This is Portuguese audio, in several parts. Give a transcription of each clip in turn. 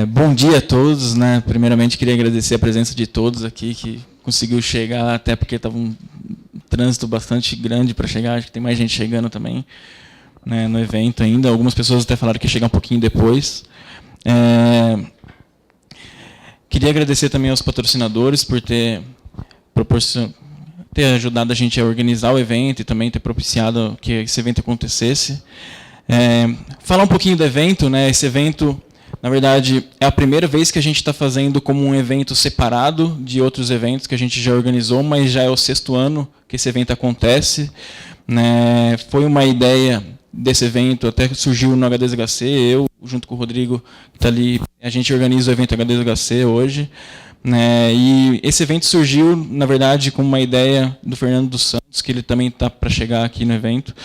Bom dia a todos, né? Primeiramente, queria agradecer a presença de todos aqui que conseguiu chegar, até porque estava um trânsito bastante grande para chegar, acho que tem mais gente chegando também, né, no evento ainda. Algumas pessoas até falaram que ia chegar um pouquinho depois. Queria agradecer também aos patrocinadores por ter ajudado a gente a organizar o evento e também ter propiciado que esse evento acontecesse. Falar um pouquinho do evento, né? Esse evento, na verdade, é a primeira vez que a gente está fazendo como um evento separado de outros eventos que a gente já organizou, mas já é o 6º ano que esse evento acontece, né? Foi uma ideia desse evento, até surgiu no H2HC, eu, junto com o Rodrigo, que está ali, a gente organiza o evento H2HC hoje, né? E esse evento surgiu, na verdade, com uma ideia do Fernando dos Santos, que ele também está para chegar aqui no evento,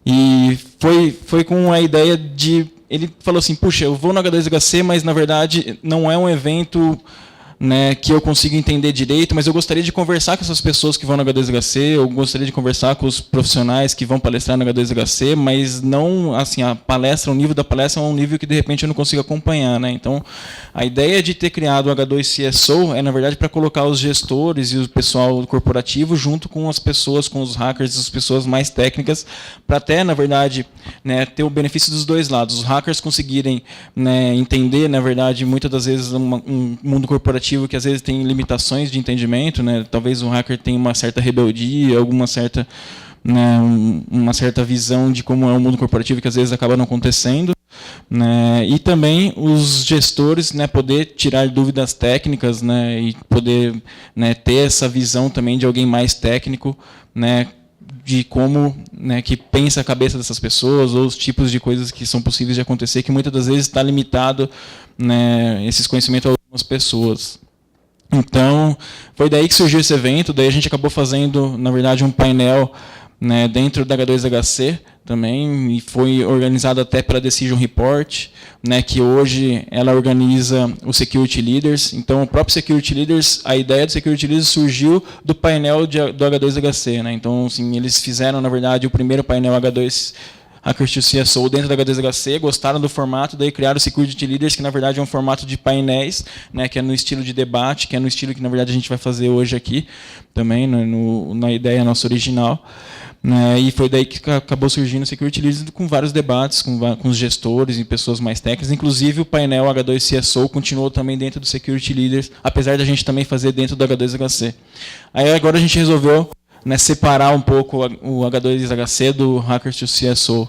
e foi com a ideia de... Ele falou assim, puxa, eu vou no H2HC, mas, na verdade, não é um evento, né, que eu consigo entender direito, mas eu gostaria de conversar com essas pessoas que vão no H2HC, eu gostaria de conversar com os profissionais que vão palestrar no H2HC, mas não, assim, a palestra, o nível da palestra é um nível que, de repente, eu não consigo acompanhar, né? Então, a ideia de ter criado o H2CSO é, na verdade, para colocar os gestores e o pessoal corporativo junto com as pessoas, com os hackers, as pessoas mais técnicas, para até, na verdade, né, ter o benefício dos dois lados. Os hackers conseguirem, né, entender, na verdade, muitas das vezes um mundo corporativo que às vezes tem limitações de entendimento, né? Talvez o hacker tenha uma certa rebeldia, alguma certa, né, uma certa visão de como é o mundo corporativo que às vezes acaba não acontecendo, né? E também os gestores, né, poder tirar dúvidas técnicas, né, e poder, né, ter essa visão também de alguém mais técnico, né, de como, né, que pensa a cabeça dessas pessoas, ou os tipos de coisas que são possíveis de acontecer, que muitas das vezes está limitado, né, esses conhecimentos a algumas pessoas. Então, foi daí que surgiu esse evento, daí a gente acabou fazendo, na verdade, um painel, né, dentro da H2HC também, e foi organizado até pela Decision Report, né, que hoje ela organiza o Security Leaders. Então, o próprio Security Leaders, a ideia do Security Leaders surgiu do painel do H2HC. Né? Então, assim, eles fizeram, na verdade, o primeiro painel H2 Hackers2CSO dentro da H2HC, gostaram do formato, daí criaram o Security Leaders, que na verdade é um formato de painéis, né, que é no estilo de debate, que é no estilo que na verdade a gente vai fazer hoje aqui, também, na ideia nossa original. Né, e foi daí que acabou surgindo o Security Leaders com vários debates, com os gestores e pessoas mais técnicas. Inclusive o painel H2CSO continuou também dentro do Security Leaders, apesar da gente também fazer dentro do H2HC. Aí agora a gente resolveu, né, separar um pouco o H2HC do Hackers2CSO.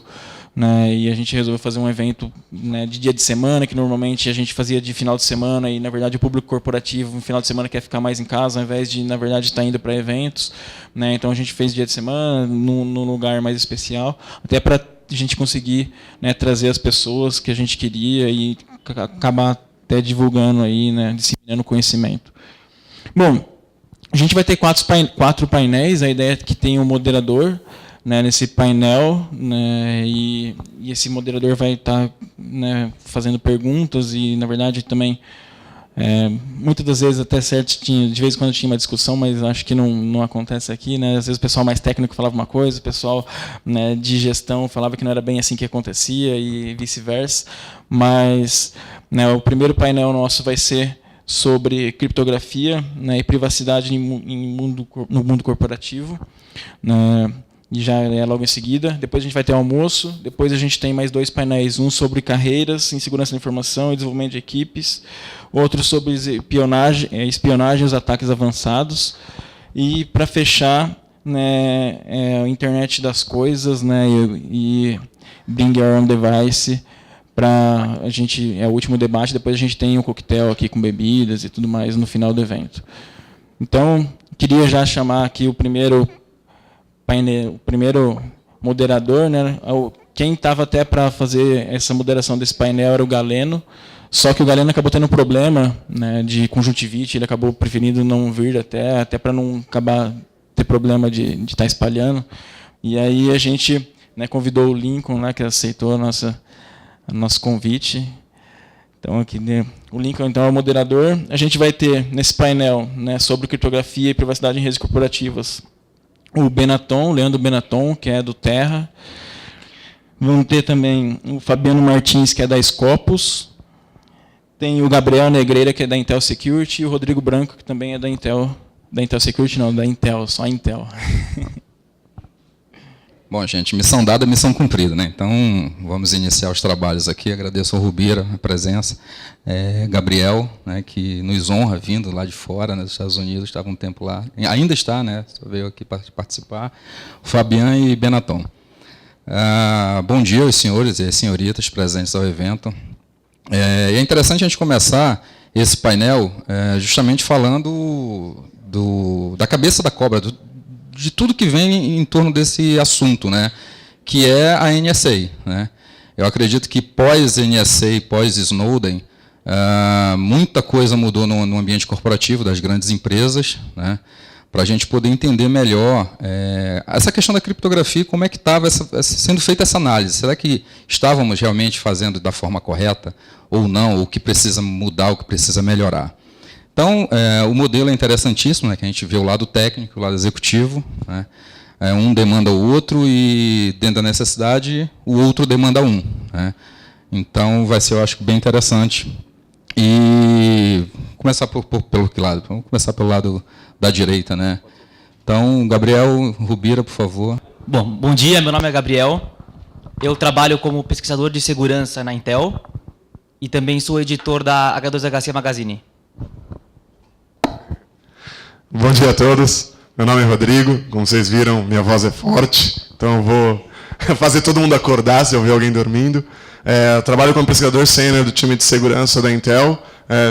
Né, e a gente resolveu fazer um evento, né, de dia de semana, que normalmente a gente fazia de final de semana, e na verdade o público corporativo no final de semana quer ficar mais em casa, ao invés de, na verdade, estar indo para eventos. Né, então a gente fez dia de semana, num lugar mais especial, até para a gente conseguir, né, trazer as pessoas que a gente queria e acabar até divulgando, aí, né, disseminando conhecimento. Bom, a gente vai ter 4 painéis, a ideia é que tenha um moderador, né, nesse painel, né, e esse moderador vai estar, né, fazendo perguntas e, na verdade, também, muitas das vezes, até certo, de vez em quando tinha uma discussão, mas acho que não acontece aqui. Né, às vezes o pessoal mais técnico falava uma coisa, o pessoal, né, de gestão falava que não era bem assim que acontecia e vice-versa. Mas, né, o primeiro painel nosso vai ser sobre criptografia, né, e privacidade no mundo corporativo, né, e já é logo em seguida. Depois a gente vai ter almoço, depois a gente tem mais 2 painéis, um sobre carreiras em segurança da informação e desenvolvimento de equipes, outro sobre espionagem e os ataques avançados, e para fechar, né, a internet das coisas, né, e Bring Your Own Device, para a gente, é o último debate, depois a gente tem um coquetel aqui com bebidas e tudo mais no final do evento. Então, queria já chamar aqui o primeiro moderador, né? Quem estava até para fazer essa moderação desse painel era o Galeno, só que o Galeno acabou tendo um problema, né, de conjuntivite, ele acabou preferindo não vir até para não acabar ter problema de estar espalhando. E aí a gente, né, convidou o Lincoln, né, que aceitou nosso convite. Então, aqui, né, o Lincoln então, é o moderador. A gente vai ter, nesse painel, né, sobre criptografia e privacidade em redes corporativas, o Leandro Benaton, que é do Terra. Vamos ter também o Fabiano Martins, que é da Scopus. Tem o Gabriel Negreira, que é da Intel Security, e o Rodrigo Branco, que também é da Intel Security, não, da Intel, só Intel. Bom, gente, missão dada, missão cumprida, né? Então, vamos iniciar os trabalhos aqui. Agradeço ao Rubira a presença. Gabriel, né, que nos honra vindo lá de fora, né, dos Estados Unidos, estava um tempo lá. Ainda está, né? Só veio aqui para participar. Fabian e Benaton. Bom dia aos senhores e às senhoritas presentes ao evento. É interessante a gente começar esse painel justamente falando da cabeça da cobra, de tudo que vem em torno desse assunto, né, que é a NSA. Né? Eu acredito que pós-NSA, pós-Snowden, muita coisa mudou no ambiente corporativo das grandes empresas, né, para a gente poder entender melhor essa questão da criptografia, como é que estava sendo feita essa análise. Será que estávamos realmente fazendo da forma correta ou não, ou o que precisa mudar, o que precisa melhorar? Então, o modelo é interessantíssimo, né, que a gente vê o lado técnico, o lado executivo. Né, um demanda o outro e, dentro da necessidade, o outro demanda um. Né. Então, vai ser, eu acho, bem interessante. E começar pelo que lado? Vamos começar pelo lado da direita. Né. Então, Gabriel Rubira, por favor. Bom dia, meu nome é Gabriel. Eu trabalho como pesquisador de segurança na Intel e também sou editor da H2HC Magazine. Bom dia a todos, meu nome é Rodrigo, como vocês viram, minha voz é forte, então eu vou fazer todo mundo acordar se eu ver alguém dormindo. Eu trabalho como pesquisador sênior do time de segurança da Intel,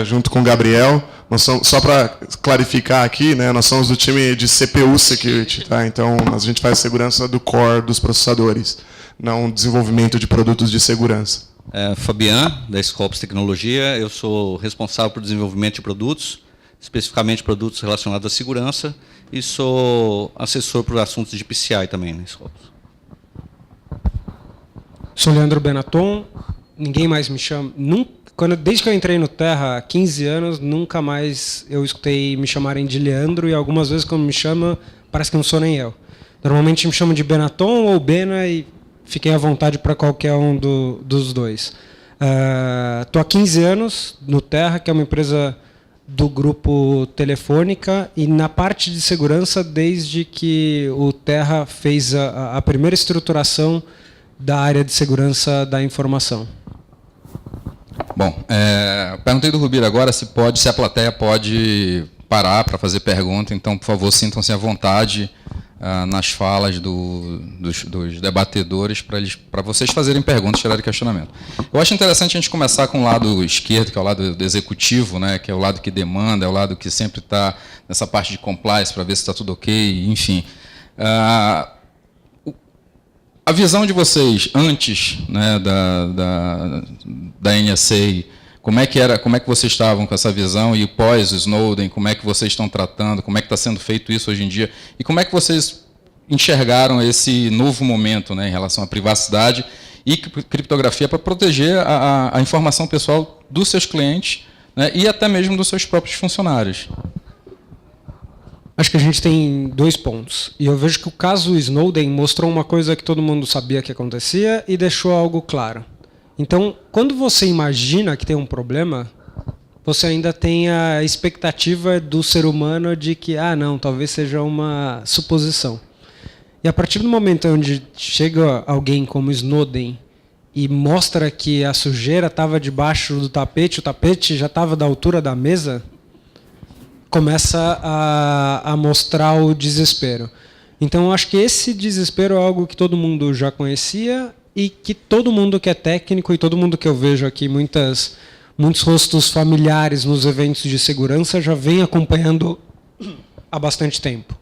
junto com o Gabriel. Só para clarificar aqui, né, nós somos do time de CPU Security, tá? Então a gente faz segurança do core dos processadores, não desenvolvimento de produtos de segurança. Fabian, da Scopus Tecnologia, eu sou responsável por desenvolvimento de produtos, especificamente produtos relacionados à segurança, e sou assessor por assuntos de PCI também na Scopus. Sou Leandro Benaton, ninguém mais me chama. Desde que eu entrei no Terra há 15 anos, nunca mais eu escutei me chamarem de Leandro, e algumas vezes quando me chama, parece que não sou nem eu. Normalmente me chamam de Benaton ou Bena, e fiquem à vontade para qualquer um dos dois. Estou há 15 anos no Terra, que é uma empresa do grupo Telefônica, e na parte de segurança desde que o Terra fez a primeira estruturação da área de segurança da informação. Bom, perguntei do Rubira agora se a plateia pode parar para fazer pergunta, então, por favor, sintam-se à vontade nas falas dos debatedores para vocês fazerem perguntas, tirarem questionamento. Eu acho interessante a gente começar com o lado esquerdo, que é o lado do executivo, né, que é o lado que demanda, é o lado que sempre está nessa parte de compliance para ver se está tudo ok, enfim. A visão de vocês antes, né, da NSA, como é que vocês estavam com essa visão, e pós o Snowden, como é que vocês estão tratando, como é que está sendo feito isso hoje em dia, e como é que vocês enxergaram esse novo momento, né, em relação à privacidade e criptografia para proteger a informação pessoal dos seus clientes, né, e até mesmo dos seus próprios funcionários? Acho que a gente tem 2 pontos. E eu vejo que o caso Snowden mostrou uma coisa que todo mundo sabia que acontecia e deixou algo claro. Então, quando você imagina que tem um problema, você ainda tem a expectativa do ser humano de que, não, talvez seja uma suposição. E a partir do momento onde chega alguém como Snowden e mostra que a sujeira estava debaixo do tapete, o tapete já estava da altura da mesa, começa a mostrar o desespero. Então, eu acho que esse desespero é algo que todo mundo já conhecia e que todo mundo que é técnico e todo mundo que eu vejo aqui, muitos rostos familiares nos eventos de segurança, já vem acompanhando há bastante tempo.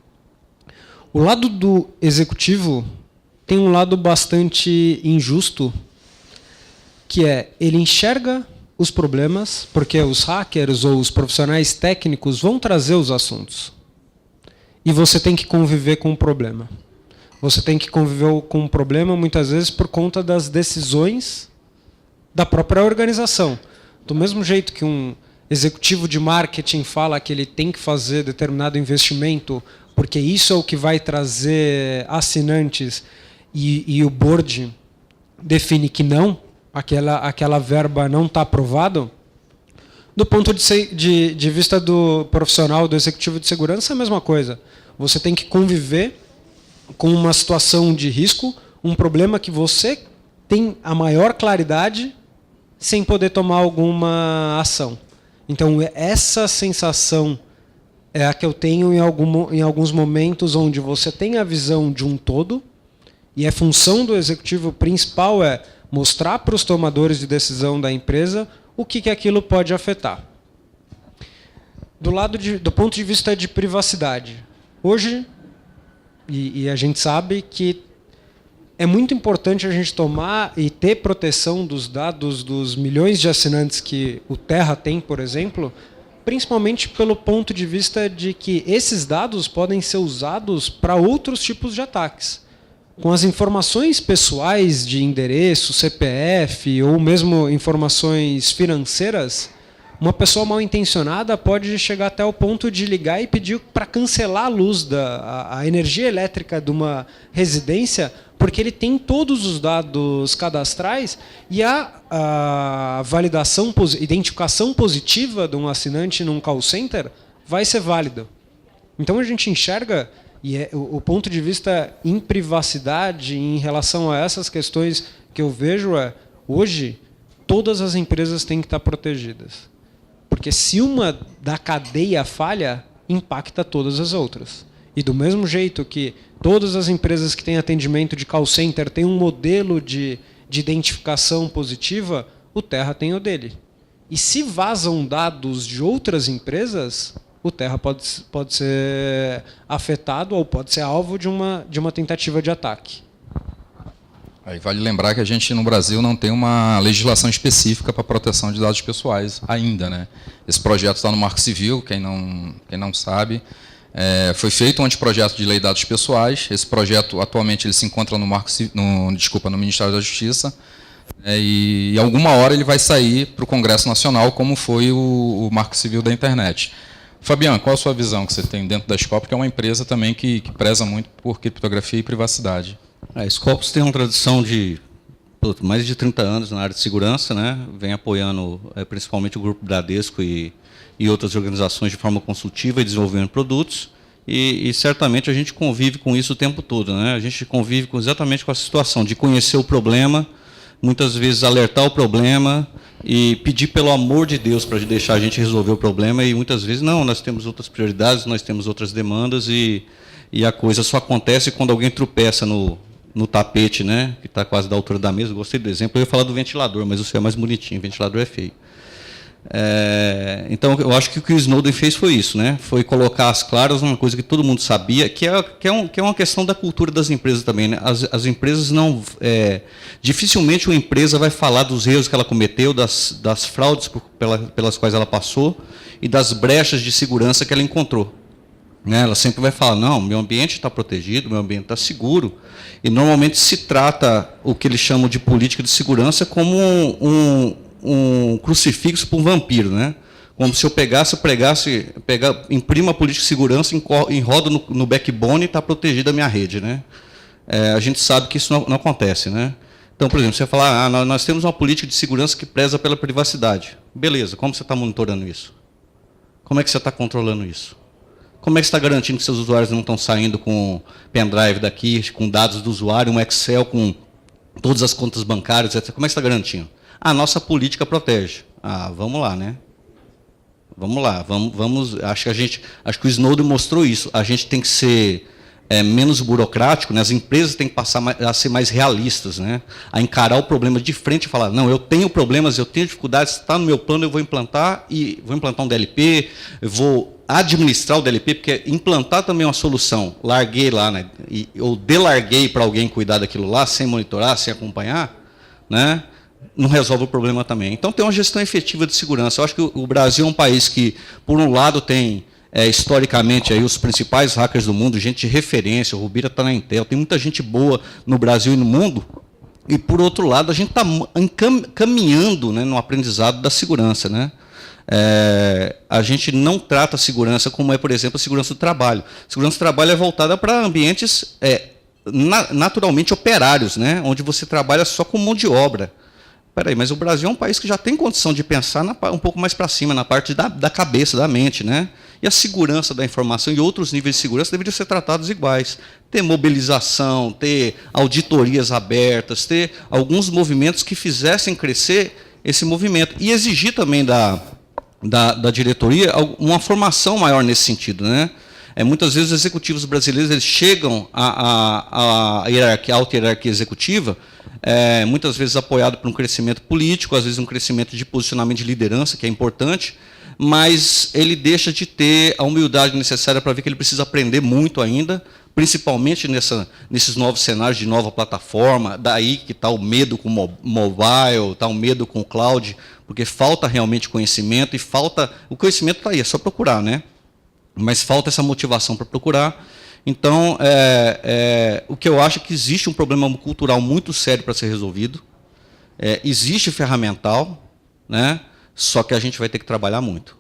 O lado do executivo tem um lado bastante injusto, que é, ele enxerga os problemas, porque os hackers ou os profissionais técnicos vão trazer os assuntos. E você tem que conviver com o problema. Você tem que conviver com o problema, muitas vezes, por conta das decisões da própria organização. Do mesmo jeito que um executivo de marketing fala que ele tem que fazer determinado investimento, porque isso é o que vai trazer assinantes, e o board define que não, aquela verba não está aprovada, Do ponto de vista do profissional, do executivo de segurança, é a mesma coisa. Você tem que conviver com uma situação de risco, um problema que você tem a maior claridade sem poder tomar alguma ação. Então, essa sensação é a que eu tenho em alguns momentos onde você tem a visão de um todo, e a função do executivo principal é mostrar para os tomadores de decisão da empresa o que aquilo pode afetar. Do ponto de vista de privacidade, hoje, e a gente sabe que é muito importante a gente tomar e ter proteção dos dados dos milhões de assinantes que o Terra tem, por exemplo, principalmente pelo ponto de vista de que esses dados podem ser usados para outros tipos de ataques. Com as informações pessoais de endereço, CPF ou mesmo informações financeiras, uma pessoa mal intencionada pode chegar até o ponto de ligar e pedir para cancelar a luz, a energia elétrica de uma residência, porque ele tem todos os dados cadastrais e a validação, identificação positiva de um assinante num call center vai ser válida. Então a gente enxerga, e o ponto de vista em privacidade em relação a essas questões que eu vejo hoje, todas as empresas têm que estar protegidas. Porque se uma da cadeia falha, impacta todas as outras. E do mesmo jeito que todas as empresas que têm atendimento de call center têm um modelo de identificação positiva, o Terra tem o dele. E se vazam dados de outras empresas, o Terra pode ser afetado ou pode ser alvo de uma tentativa de ataque. Aí vale lembrar que a gente no Brasil não tem uma legislação específica para proteção de dados pessoais ainda, né? Esse projeto está no Marco Civil, quem não sabe. Foi feito um anteprojeto de lei de dados pessoais. Esse projeto atualmente ele se encontra no Ministério da Justiça, e alguma hora ele vai sair para o Congresso Nacional, como foi o Marco Civil da Internet. Fabiano, qual a sua visão que você tem dentro da Scopus, que é uma empresa também que preza muito por criptografia e privacidade? A Scopus tem uma tradição de mais de 30 anos na área de segurança, né? Vem apoiando principalmente o Grupo Bradesco e outras organizações de forma consultiva e desenvolvendo produtos, e certamente a gente convive com isso o tempo todo, né? A gente convive exatamente com a situação de conhecer o problema, muitas vezes alertar o problema e pedir pelo amor de Deus para deixar a gente resolver o problema, e muitas vezes não, nós temos outras prioridades, nós temos outras demandas, e a coisa só acontece quando alguém tropeça no tapete, né, que está quase da altura da mesa. Gostei do exemplo, eu ia falar do ventilador, mas o seu é mais bonitinho, o ventilador é feio. Então, eu acho que o que o Snowden fez foi isso, né? Foi colocar às claras uma coisa que todo mundo sabia, que é uma questão da cultura das empresas também, né? As empresas não... dificilmente uma empresa vai falar dos erros que ela cometeu, das fraudes pelas quais ela passou e das brechas de segurança que ela encontrou. Né? Ela sempre vai falar, não, meu ambiente está protegido, meu ambiente está seguro. E normalmente se trata o que eles chamam de política de segurança como um crucifixo para um vampiro, né? Como se eu pregasse, imprimo a política de segurança, enrodo no backbone e está protegida a minha rede, né? A gente sabe que isso não acontece, né? Então, por exemplo, você vai falar, nós temos uma política de segurança que preza pela privacidade. Beleza, como você está monitorando isso? Como é que você está controlando isso? Como é que você está garantindo que seus usuários não estão saindo com pendrive daqui, com dados do usuário, um Excel com todas as contas bancárias, etc. Como é que você está garantindo? A nossa política protege. Vamos lá, né? Vamos lá, vamos. Acho que o Snowden mostrou isso. A gente tem que ser menos burocrático, né? As empresas têm que passar a ser mais realistas, né? A encarar o problema de frente e falar, não, eu tenho problemas, eu tenho dificuldades, está no meu plano, eu vou implantar um DLP, eu vou administrar o DLP, porque implantar também é uma solução. Larguei lá, né? Ou delarguei para alguém cuidar daquilo lá, sem monitorar, sem acompanhar, né? Não resolve o problema também. Então, tem uma gestão efetiva de segurança. Eu acho que o Brasil é um país que, por um lado, tem, historicamente, aí, os principais hackers do mundo, gente de referência, o Rubira está na Intel, tem muita gente boa no Brasil e no mundo, e, por outro lado, a gente está caminhando, né, no aprendizado da segurança, né? A gente não trata a segurança como por exemplo, a segurança do trabalho. A segurança do trabalho é voltada para ambientes naturalmente operários, né, onde você trabalha só com mão de obra. Peraí, mas o Brasil é um país que já tem condição de pensar um pouco mais para cima, na parte da cabeça, da mente, né? E a segurança da informação e outros níveis de segurança deveriam ser tratados iguais. Ter mobilização, ter auditorias abertas, ter alguns movimentos que fizessem crescer esse movimento. E exigir também da diretoria uma formação maior nesse sentido, né? Muitas vezes os executivos brasileiros eles chegam à alta hierarquia executiva, muitas vezes apoiado por um crescimento político, às vezes um crescimento de posicionamento de liderança, que é importante, mas ele deixa de ter a humildade necessária para ver que ele precisa aprender muito ainda, principalmente nesses novos cenários de nova plataforma, daí que está o medo com o mobile, está o medo com o cloud, porque falta realmente conhecimento, o conhecimento está aí, é só procurar, né? Mas falta essa motivação para procurar. Então, o que eu acho é que existe um problema cultural muito sério para ser resolvido, existe ferramental, né? Só que a gente vai ter que trabalhar muito.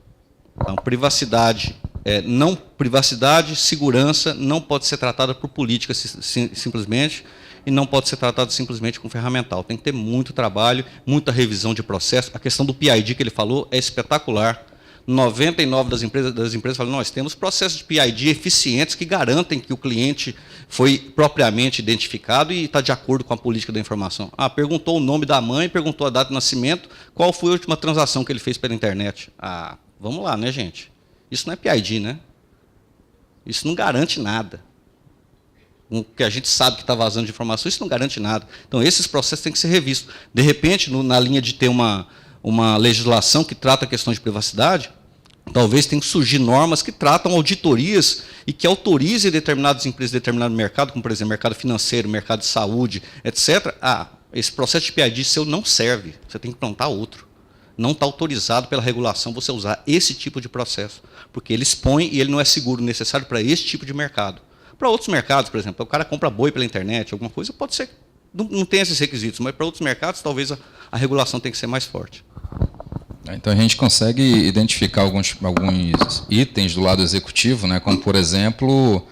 Então, privacidade, segurança não pode ser tratada por política simplesmente, e não pode ser tratado simplesmente com ferramental. Tem que ter muito trabalho, muita revisão de processo. A questão do PID que ele falou é espetacular. 99% das empresas falam, nós temos processos de PID eficientes que garantem que o cliente foi propriamente identificado e está de acordo com a política da informação. Perguntou o nome da mãe, perguntou a data de nascimento, qual foi a última transação que ele fez pela internet. Vamos lá, né, gente? Isso não é PID, né? Isso não garante nada. O que a gente sabe que está vazando de informação, isso não garante nada. Então, esses processos têm que ser revistos. De repente, na linha de ter uma legislação que trata a questão de privacidade, talvez tenha que surgir normas que tratam auditorias e que autorizem determinadas empresas, determinado mercado, como, por exemplo, mercado financeiro, mercado de saúde, etc. Esse processo de PID seu não serve, você tem que implantar outro. Não está autorizado pela regulação você usar esse tipo de processo, porque ele expõe e ele não é seguro necessário para esse tipo de mercado. Para outros mercados, por exemplo, o cara compra boi pela internet, alguma coisa, pode ser, não tem esses requisitos, mas para outros mercados, talvez a regulação tenha que ser mais forte. Então, a gente consegue identificar alguns itens do lado executivo, né, como, por exemplo,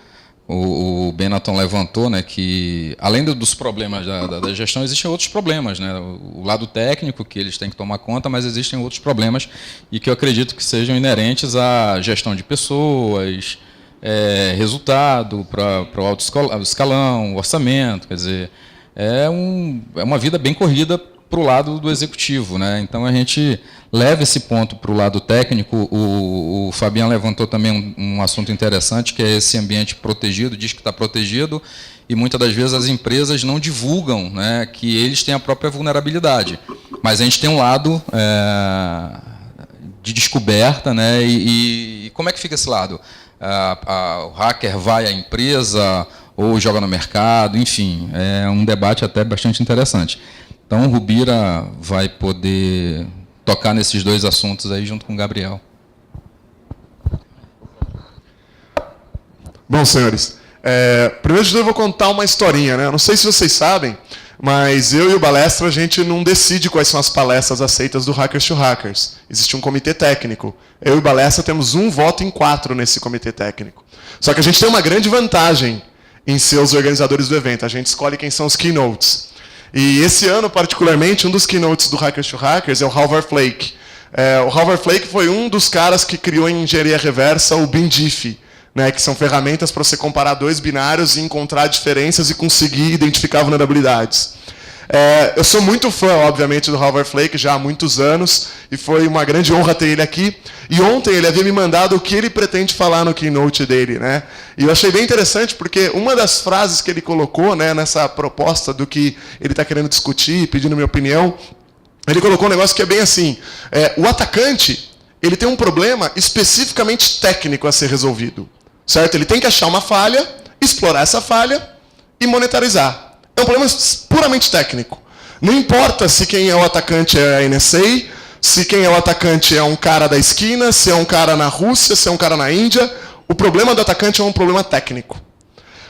o Benetton levantou, né, que, além dos problemas da gestão, existem outros problemas. Né, o lado técnico, que eles têm que tomar conta, mas existem outros problemas e que eu acredito que sejam inerentes à gestão de pessoas, resultado para o alto escalão, orçamento, quer dizer, é uma vida bem corrida para o lado do executivo, né? Então a gente leva esse ponto para o lado técnico. O Fabian levantou também um assunto interessante, que é esse ambiente protegido, diz que está protegido, e muitas das vezes as empresas não divulgam, né, que eles têm a própria vulnerabilidade. Mas a gente tem um lado de descoberta, né? E como é que fica esse lado? O hacker vai à empresa ou joga no mercado, enfim, é um debate até bastante interessante. Então, o Rubira vai poder tocar nesses dois assuntos aí junto com o Gabriel. Bom, senhores, primeiro de tudo eu vou contar uma historinha, né? Não sei se vocês sabem, mas eu e o Balestra, a gente não decide quais são as palestras aceitas do Hackers to Hackers. Existe um comitê técnico. Eu e o Balestra temos 1 voto em 4 nesse comitê técnico. Só que a gente tem uma grande vantagem em ser os organizadores do evento. A gente escolhe quem são os keynotes. E esse ano, particularmente, um dos keynotes do Hackers to Hackers é o Halvar Flake. O Halvar Flake foi um dos caras que criou em engenharia reversa o BinDiff, né, que são ferramentas para você comparar 2 binários e encontrar diferenças e conseguir identificar vulnerabilidades. Eu sou muito fã, obviamente, do Halvar Flake já há muitos anos, e foi uma grande honra ter ele aqui. E ontem ele havia me mandado o que ele pretende falar no keynote dele, né? E eu achei bem interessante, porque uma das frases que ele colocou, né, nessa proposta do que ele está querendo discutir, pedindo minha opinião, ele colocou um negócio que é bem assim, o atacante ele tem um problema especificamente técnico a ser resolvido, certo? Ele tem que achar uma falha, explorar essa falha e monetarizar. É um problema puramente técnico. Não importa se quem é o atacante é a NSA, se quem é o atacante é um cara da esquina, se é um cara na Rússia, se é um cara na Índia. O problema do atacante é um problema técnico.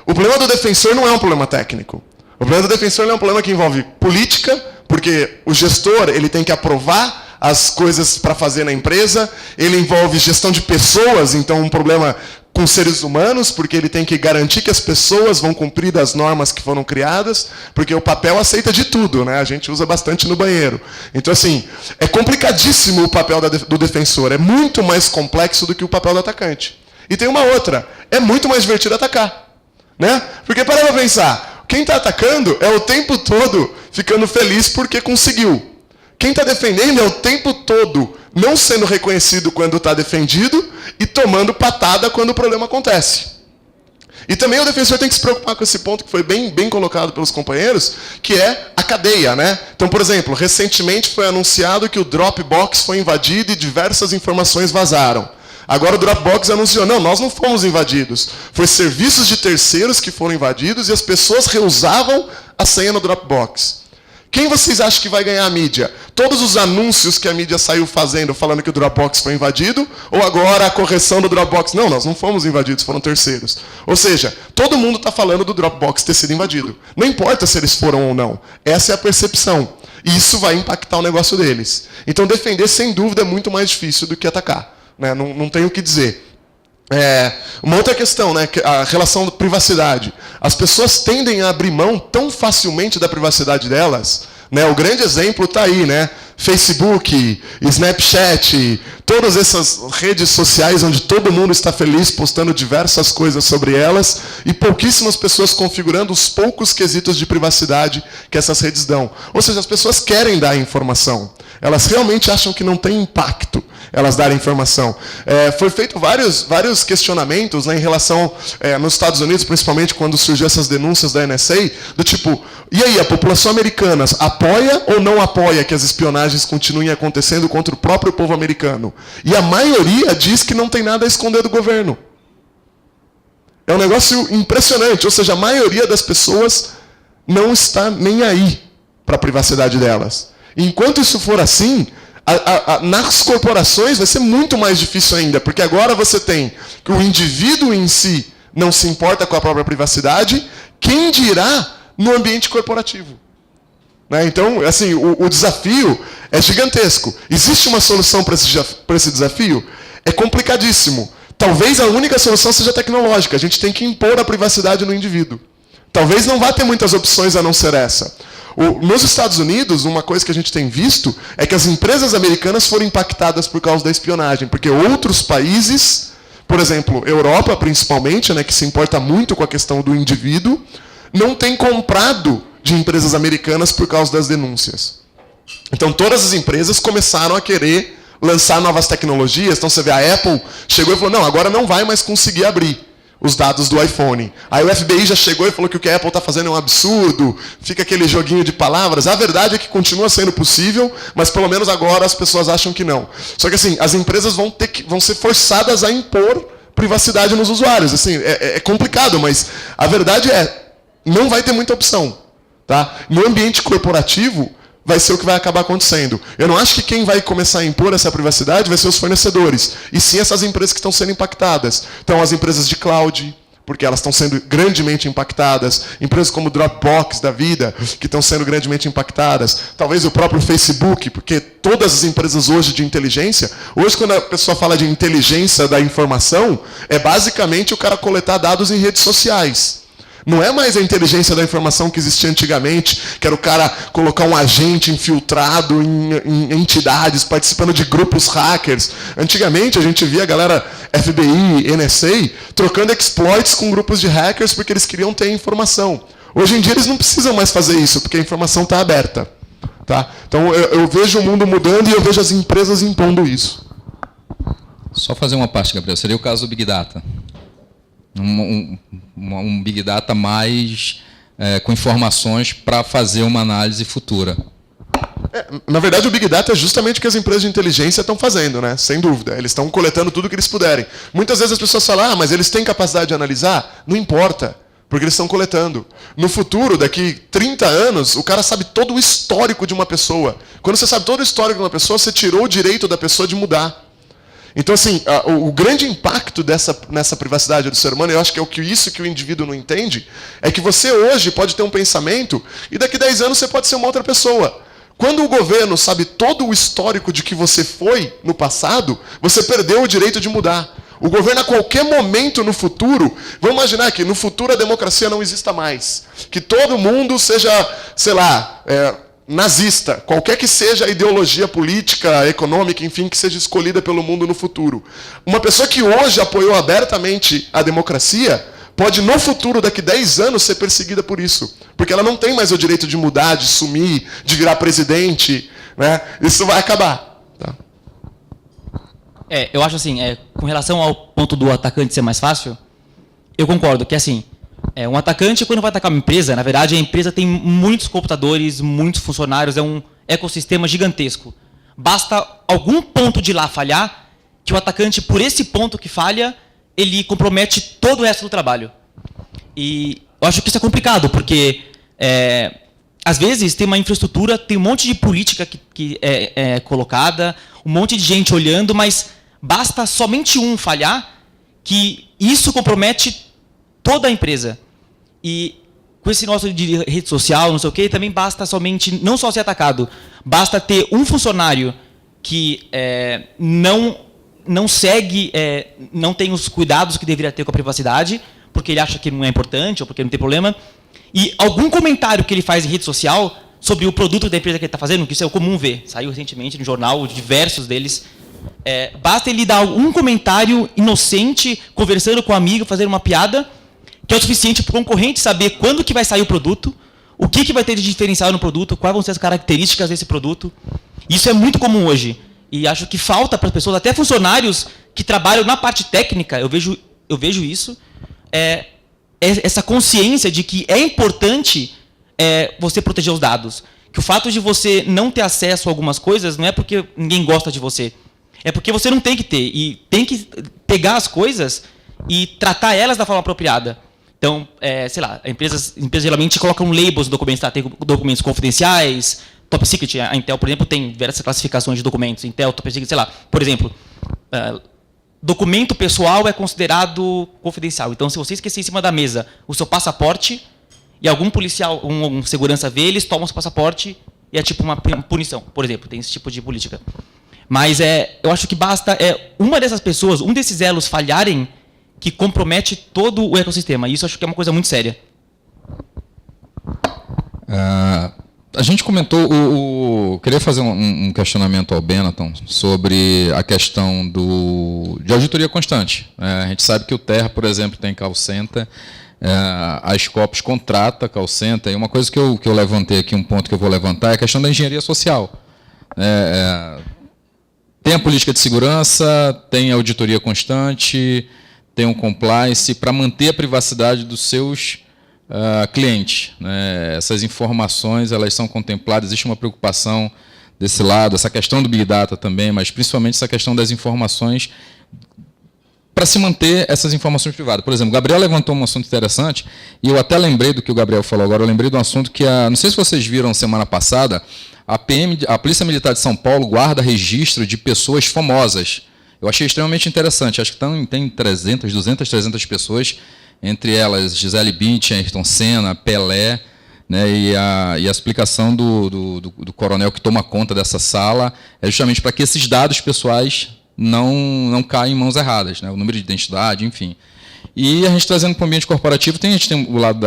O problema do defensor não é um problema técnico. O problema do defensor é um problema que envolve política, porque o gestor ele tem que aprovar as coisas para fazer na empresa, ele envolve gestão de pessoas, então um problema com seres humanos, porque ele tem que garantir que as pessoas vão cumprir as normas que foram criadas, porque o papel aceita de tudo, né? A gente usa bastante no banheiro. Então, assim, é complicadíssimo o papel do defensor, é muito mais complexo do que o papel do atacante. E tem uma outra, é muito mais divertido atacar, né? Porque para pra pensar, quem está atacando é o tempo todo ficando feliz porque conseguiu. Quem está defendendo é o tempo todo não sendo reconhecido quando está defendido e tomando patada quando o problema acontece. E também o defensor tem que se preocupar com esse ponto que foi bem colocado pelos companheiros, que é a cadeia, né? Então, por exemplo, recentemente foi anunciado que o Dropbox foi invadido e diversas informações vazaram. Agora o Dropbox anunciou, não, nós não fomos invadidos. Foi serviços de terceiros que foram invadidos e as pessoas reusavam a senha no Dropbox. Quem vocês acham que vai ganhar a mídia? Todos os anúncios que a mídia saiu fazendo, falando que o Dropbox foi invadido, ou agora a correção do Dropbox? Não, nós não fomos invadidos, foram terceiros. Ou seja, todo mundo está falando do Dropbox ter sido invadido. Não importa se eles foram ou não. Essa é a percepção. E isso vai impactar o negócio deles. Então defender, sem dúvida, é muito mais difícil do que atacar. Né? Não tenho o que dizer. Uma outra questão, né, a relação da privacidade. As pessoas tendem a abrir mão tão facilmente da privacidade delas. Né? O grande exemplo está aí, né? Facebook, Snapchat, todas essas redes sociais onde todo mundo está feliz postando diversas coisas sobre elas e pouquíssimas pessoas configurando os poucos quesitos de privacidade que essas redes dão. Ou seja, as pessoas querem dar informação. Elas realmente acham que não tem impacto elas darem informação. Foi feito vários questionamentos, né, em relação, nos Estados Unidos, principalmente quando surgiu essas denúncias da NSA, do tipo, e aí, a população americana apoia ou não apoia que as espionagens continuem acontecendo contra o próprio povo americano? E a maioria diz que não tem nada a esconder do governo. É um negócio impressionante, ou seja, a maioria das pessoas não está nem aí para a privacidade delas. E enquanto isso for assim, nas corporações vai ser muito mais difícil ainda, porque agora você tem que o indivíduo em si não se importa com a própria privacidade, quem dirá no ambiente corporativo. Né? Então, assim, o desafio é gigantesco. Existe uma solução para esse desafio? É complicadíssimo. Talvez a única solução seja tecnológica. A gente tem que impor a privacidade no indivíduo. Talvez não vá ter muitas opções a não ser essa. Nos Estados Unidos, uma coisa que a gente tem visto é que as empresas americanas foram impactadas por causa da espionagem, porque outros países, por exemplo, Europa principalmente, né, que se importa muito com a questão do indivíduo, não tem comprado de empresas americanas por causa das denúncias. Então todas as empresas começaram a querer lançar novas tecnologias. Então você vê, a Apple chegou e falou, não, agora não vai mais conseguir abrir os dados do iPhone. Aí o FBI já chegou e falou que o que a Apple está fazendo é um absurdo, fica aquele joguinho de palavras. A verdade é que continua sendo possível, mas pelo menos agora as pessoas acham que não. Só que assim, as empresas vão ser forçadas a impor privacidade nos usuários. Assim, é complicado, mas a verdade é, não vai ter muita opção. Tá? No ambiente corporativo, vai ser o que vai acabar acontecendo. Eu não acho que quem vai começar a impor essa privacidade vai ser os fornecedores, e sim essas empresas que estão sendo impactadas. Então, as empresas de cloud, porque elas estão sendo grandemente impactadas, empresas como o Dropbox da vida, que estão sendo grandemente impactadas, talvez o próprio Facebook, porque todas as empresas hoje de inteligência, hoje quando a pessoa fala de inteligência da informação, é basicamente o cara coletar dados em redes sociais. Não é mais a inteligência da informação que existia antigamente, que era o cara colocar um agente infiltrado em entidades, participando de grupos hackers. Antigamente a gente via a galera FBI, NSA, trocando exploits com grupos de hackers porque eles queriam ter informação. Hoje em dia eles não precisam mais fazer isso, porque a informação está aberta. Tá? Então eu vejo o mundo mudando e eu vejo as empresas impondo isso. Só fazer uma parte, Gabriel, seria o caso do Big Data. Um Big Data mais com informações para fazer uma análise futura. Na verdade, o Big Data é justamente o que as empresas de inteligência estão fazendo, né? Sem dúvida. Eles estão coletando tudo o que eles puderem. Muitas vezes as pessoas falam, mas eles têm capacidade de analisar? Não importa, porque eles estão coletando. No futuro, daqui 30 anos, o cara sabe todo o histórico de uma pessoa. Quando você sabe todo o histórico de uma pessoa, você tirou o direito da pessoa de mudar. Então, assim, o grande impacto nessa privacidade do ser humano, eu acho que é isso que o indivíduo não entende, é que você hoje pode ter um pensamento e daqui 10 anos você pode ser uma outra pessoa. Quando o governo sabe todo o histórico de que você foi no passado, você perdeu o direito de mudar. O governo, a qualquer momento no futuro, vamos imaginar que no futuro a democracia não exista mais. Que todo mundo seja, sei lá, nazista, qualquer que seja a ideologia política, econômica, enfim, que seja escolhida pelo mundo no futuro. Uma pessoa que hoje apoiou abertamente a democracia pode, no futuro, daqui 10 anos, ser perseguida por isso. Porque ela não tem mais o direito de mudar, de sumir, de virar presidente. Né? Isso vai acabar. Tá? Eu acho assim, com relação ao ponto do atacante ser mais fácil, eu concordo que, assim, um atacante, quando vai atacar uma empresa, na verdade, a empresa tem muitos computadores, muitos funcionários, é um ecossistema gigantesco. Basta algum ponto de lá falhar, que o atacante, por esse ponto que falha, ele compromete todo o resto do trabalho. E eu acho que isso é complicado, porque, às vezes, tem uma infraestrutura, tem um monte de política que é colocada, um monte de gente olhando, mas basta somente um falhar, que isso compromete toda a empresa. E com esse nosso de rede social, não sei o quê, também basta somente, não só ser atacado, basta ter um funcionário que não segue, não tem os cuidados que deveria ter com a privacidade, porque ele acha que não é importante ou porque não tem problema, e algum comentário que ele faz em rede social sobre o produto da empresa que ele está fazendo, que isso é comum ver, saiu recentemente no jornal, diversos deles, basta ele dar um comentário inocente, conversando com um amigo, fazendo uma piada, que é o suficiente para o concorrente saber quando que vai sair o produto, o que vai ter de diferencial no produto, quais vão ser as características desse produto. Isso é muito comum hoje. E acho que falta para as pessoas, até funcionários que trabalham na parte técnica, eu vejo isso, essa consciência de que é importante você proteger os dados. Que o fato de você não ter acesso a algumas coisas não é porque ninguém gosta de você. É porque você não tem que ter. E tem que pegar as coisas e tratar elas da forma apropriada. Então, sei lá, empresas geralmente colocam labels no documentos, tá? Tem documentos confidenciais, top secret. A Intel, por exemplo, tem diversas classificações de documentos. Intel, top secret, sei lá. Por exemplo, documento pessoal é considerado confidencial. Então, se você esquecer em cima da mesa o seu passaporte e algum policial, um segurança vê, eles tomam o seu passaporte e é tipo uma punição, por exemplo. Tem esse tipo de política. Mas eu acho que basta uma dessas pessoas, um desses elos falharem, que compromete todo o ecossistema. E isso acho que é uma coisa muito séria. A gente comentou, queria fazer um questionamento ao Benetton sobre a questão de auditoria constante. A gente sabe que o Terra, por exemplo, tem call center, a Scopus contrata call center, e uma coisa que eu levantei aqui, um ponto que eu vou levantar, é a questão da engenharia social. Tem a política de segurança, tem a auditoria constante, tem um compliance para manter a privacidade dos seus clientes. Né? Essas informações elas são contempladas, existe uma preocupação desse lado, essa questão do Big Data também, mas principalmente essa questão das informações para se manter essas informações privadas. Por exemplo, o Gabriel levantou um assunto interessante, e eu até lembrei do que o Gabriel falou agora, eu lembrei de um assunto que, não sei se vocês viram semana passada, a Polícia Militar de São Paulo guarda registro de pessoas famosas. Eu achei extremamente interessante. Acho que tem 300 pessoas, entre elas Gisele Bündchen, Ayrton Senna, Pelé, né, e a explicação do coronel que toma conta dessa sala é justamente para que esses dados pessoais não caem em mãos erradas, né, o número de identidade, enfim. E a gente trazendo para o ambiente corporativo, a gente tem o lado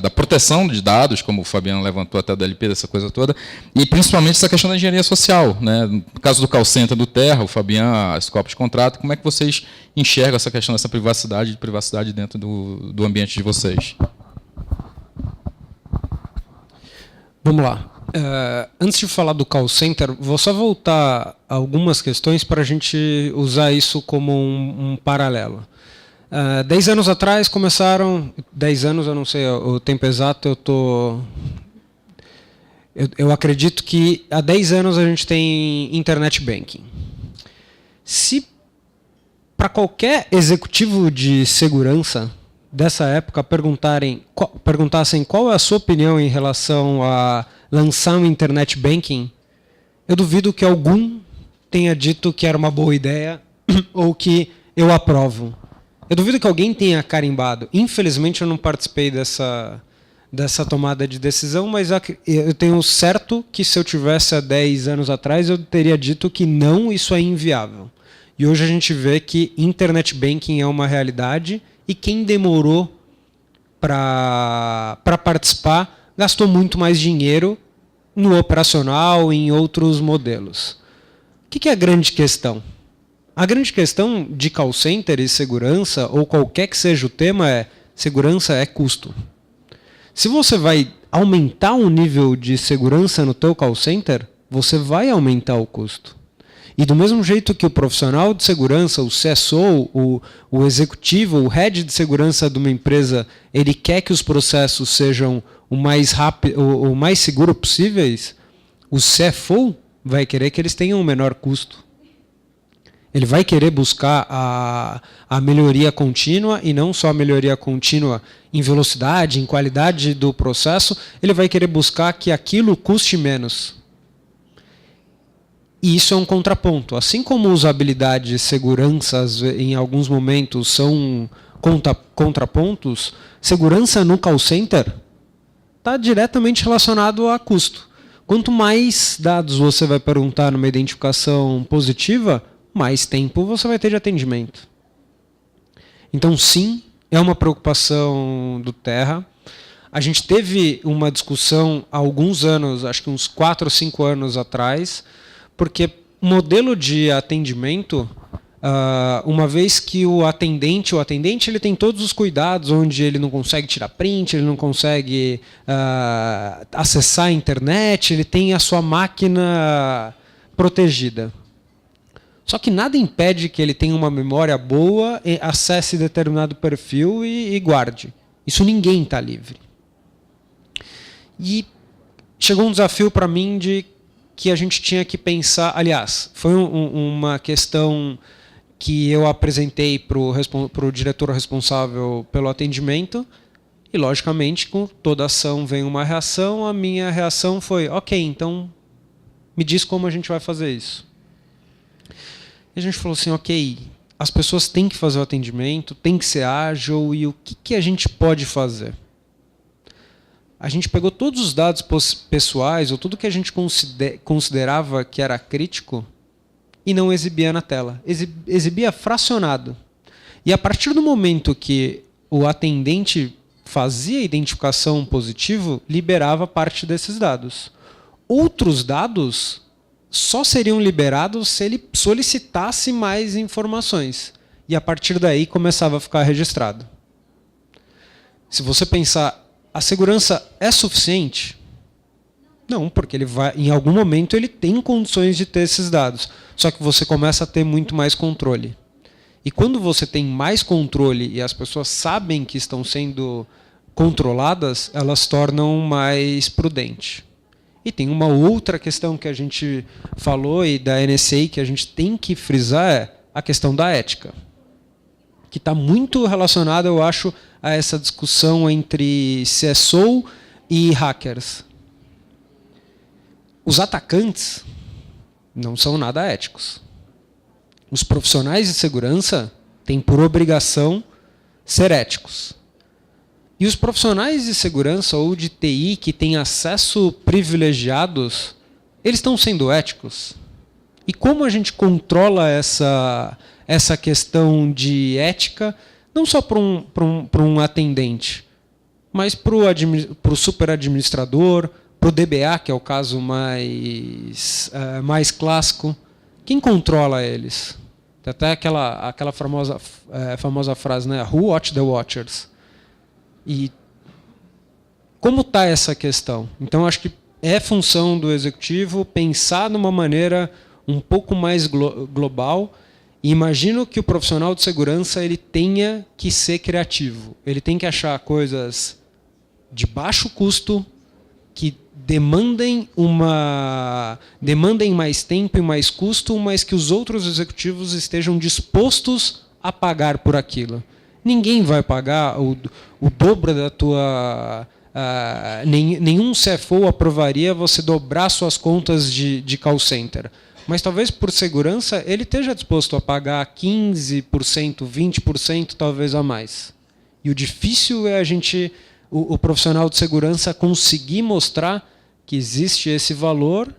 da proteção de dados, como o Fabiano levantou até da LP, dessa coisa toda, e principalmente essa questão da engenharia social. Né? No caso do call center do Terra, o Fabiano, a Scopus contrata, como é que vocês enxergam essa questão dessa privacidade dentro do ambiente de vocês? Vamos lá. Antes de falar do call center, vou só voltar a algumas questões para a gente usar isso como um paralelo. 10 anos atrás começaram, 10 anos, eu não sei o tempo exato, eu acredito que há 10 anos a gente tem internet banking. Se para qualquer executivo de segurança dessa época perguntassem qual é a sua opinião em relação a lançar um internet banking, eu duvido que algum tenha dito que era uma boa ideia ou que eu aprovo. Eu duvido que alguém tenha carimbado. Infelizmente, eu não participei dessa tomada de decisão, mas eu tenho certo que se eu tivesse há 10 anos atrás, eu teria dito que não, isso é inviável. E hoje a gente vê que internet banking é uma realidade e quem demorou para participar gastou muito mais dinheiro no operacional e em outros modelos. O que é a grande questão? A grande questão de call center e segurança, ou qualquer que seja o tema, é segurança é custo. Se você vai aumentar o nível de segurança no teu call center, você vai aumentar o custo. E do mesmo jeito que o profissional de segurança, o CSO, o executivo, o head de segurança de uma empresa, ele quer que os processos sejam o mais rápido, o mais seguro possíveis, o CFO vai querer que eles tenham o menor custo. Ele vai querer buscar a melhoria contínua, e não só a melhoria contínua em velocidade, em qualidade do processo, ele vai querer buscar que aquilo custe menos. E isso é um contraponto. Assim como usabilidade e segurança, em alguns momentos, são contrapontos, segurança no call center está diretamente relacionado a custo. Quanto mais dados você vai perguntar numa identificação positiva, mais tempo você vai ter de atendimento. Então, sim, é uma preocupação do Terra. A gente teve uma discussão há alguns anos, acho que uns 4 ou 5 anos atrás, porque o modelo de atendimento, uma vez que o atendente ele tem todos os cuidados, onde ele não consegue tirar print, ele não consegue acessar a internet, ele tem a sua máquina protegida. Só que nada impede que ele tenha uma memória boa, acesse determinado perfil e guarde. Isso ninguém está livre. E chegou um desafio para mim de que a gente tinha que pensar... Aliás, foi uma questão que eu apresentei para o diretor responsável pelo atendimento, e, logicamente, com toda ação vem uma reação. A minha reação foi, ok, então me diz como a gente vai fazer isso. E a gente falou assim, ok, as pessoas têm que fazer o atendimento, tem que ser ágil, e o que a gente pode fazer? A gente pegou todos os dados pessoais, ou tudo que a gente considerava que era crítico, e não exibia na tela. Exibia fracionado. E a partir do momento que o atendente fazia a identificação positivo, liberava parte desses dados. Outros dados só seriam liberados se ele solicitasse mais informações. E a partir daí começava a ficar registrado. Se você pensar, a segurança é suficiente? Não, porque ele vai, em algum momento ele tem condições de ter esses dados. Só que você começa a ter muito mais controle. E quando você tem mais controle e as pessoas sabem que estão sendo controladas, elas tornam mais prudentes. E tem uma outra questão que a gente falou, e da NSA, que a gente tem que frisar, é a questão da ética. Que está muito relacionada, eu acho, a essa discussão entre CSO e hackers. Os atacantes não são nada éticos. Os profissionais de segurança têm por obrigação ser éticos. E os profissionais de segurança ou de TI que têm acesso privilegiados, eles estão sendo éticos? E como a gente controla essa questão de ética, não só para um atendente, mas para o superadministrador, para o DBA, que é o caso mais clássico? Quem controla eles? Tem até aquela famosa frase, né? Who watch the watchers? E como está essa questão? Então, acho que é função do executivo pensar de uma maneira um pouco mais global. E imagino que o profissional de segurança ele tenha que ser criativo. Ele tem que achar coisas de baixo custo, que demandem mais tempo e mais custo, mas que os outros executivos estejam dispostos a pagar por aquilo. Ninguém vai pagar o dobro da tua... nenhum CFO aprovaria você dobrar suas contas de call center. Mas talvez por segurança ele esteja disposto a pagar 15%, 20%, talvez a mais. E o difícil é o profissional de segurança conseguir mostrar que existe esse valor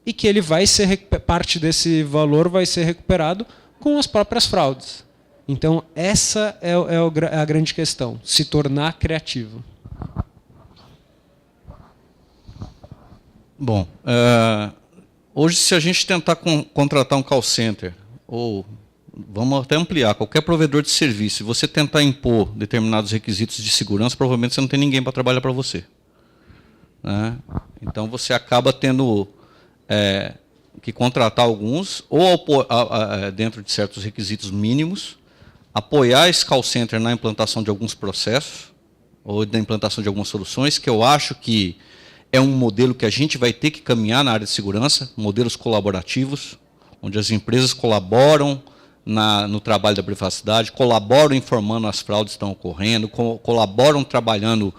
e que ele vai ser parte desse valor vai ser recuperado com as próprias fraudes. Então, essa é a grande questão, se tornar criativo. Bom, hoje, se a gente tentar contratar um call center, ou vamos até ampliar, qualquer provedor de serviço, se você tentar impor determinados requisitos de segurança, provavelmente você não tem ninguém para trabalhar para você. Né? Então, você acaba tendo que contratar alguns, ou dentro de certos requisitos mínimos, apoiar esse call center na implantação de alguns processos, ou na implantação de algumas soluções, que eu acho que é um modelo que a gente vai ter que caminhar na área de segurança, modelos colaborativos, onde as empresas colaboram no trabalho da privacidade, colaboram informando as fraudes que estão ocorrendo, colaboram trabalhando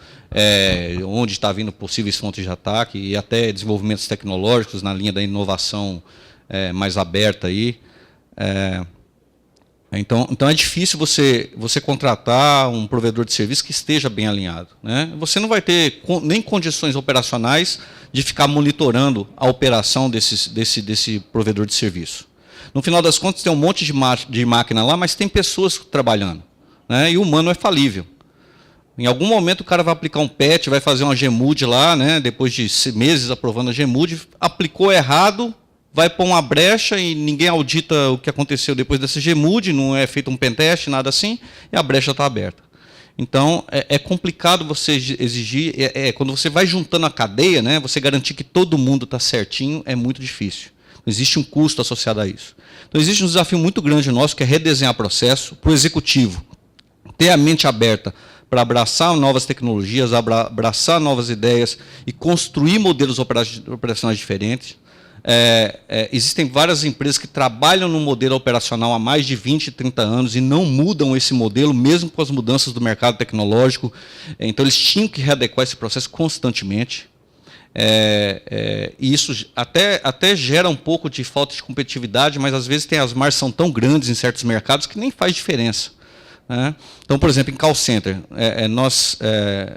onde está vindo possíveis fontes de ataque e até desenvolvimentos tecnológicos na linha da inovação mais aberta aí. Então é difícil você contratar um provedor de serviço que esteja bem alinhado. Né? Você não vai ter nem condições operacionais de ficar monitorando a operação desse provedor de serviço. No final das contas, tem um monte de máquina lá, mas tem pessoas trabalhando. Né? E o humano é falível. Em algum momento, o cara vai aplicar um patch, vai fazer uma GMUD lá, né? Depois de meses aprovando a GMUD, aplicou errado, vai pôr uma brecha e ninguém audita o que aconteceu depois dessa GMUD, não é feito um pentest, nada assim, e a brecha está aberta. Então, é complicado você exigir, quando você vai juntando a cadeia, né, você garantir que todo mundo está certinho, é muito difícil. Existe um custo associado a isso. Então, existe um desafio muito grande nosso, que é redesenhar processo para o executivo, ter a mente aberta para abraçar novas tecnologias, abraçar novas ideias e construir modelos operacionais diferentes. Existem várias empresas que trabalham no modelo operacional há mais de 20, 30 anos e não mudam esse modelo, mesmo com as mudanças do mercado tecnológico. Então, eles tinham que readequar esse processo constantemente. E isso até gera um pouco de falta de competitividade, mas, às vezes, as margens são tão grandes em certos mercados que nem faz diferença. Né? Então, por exemplo, em call center,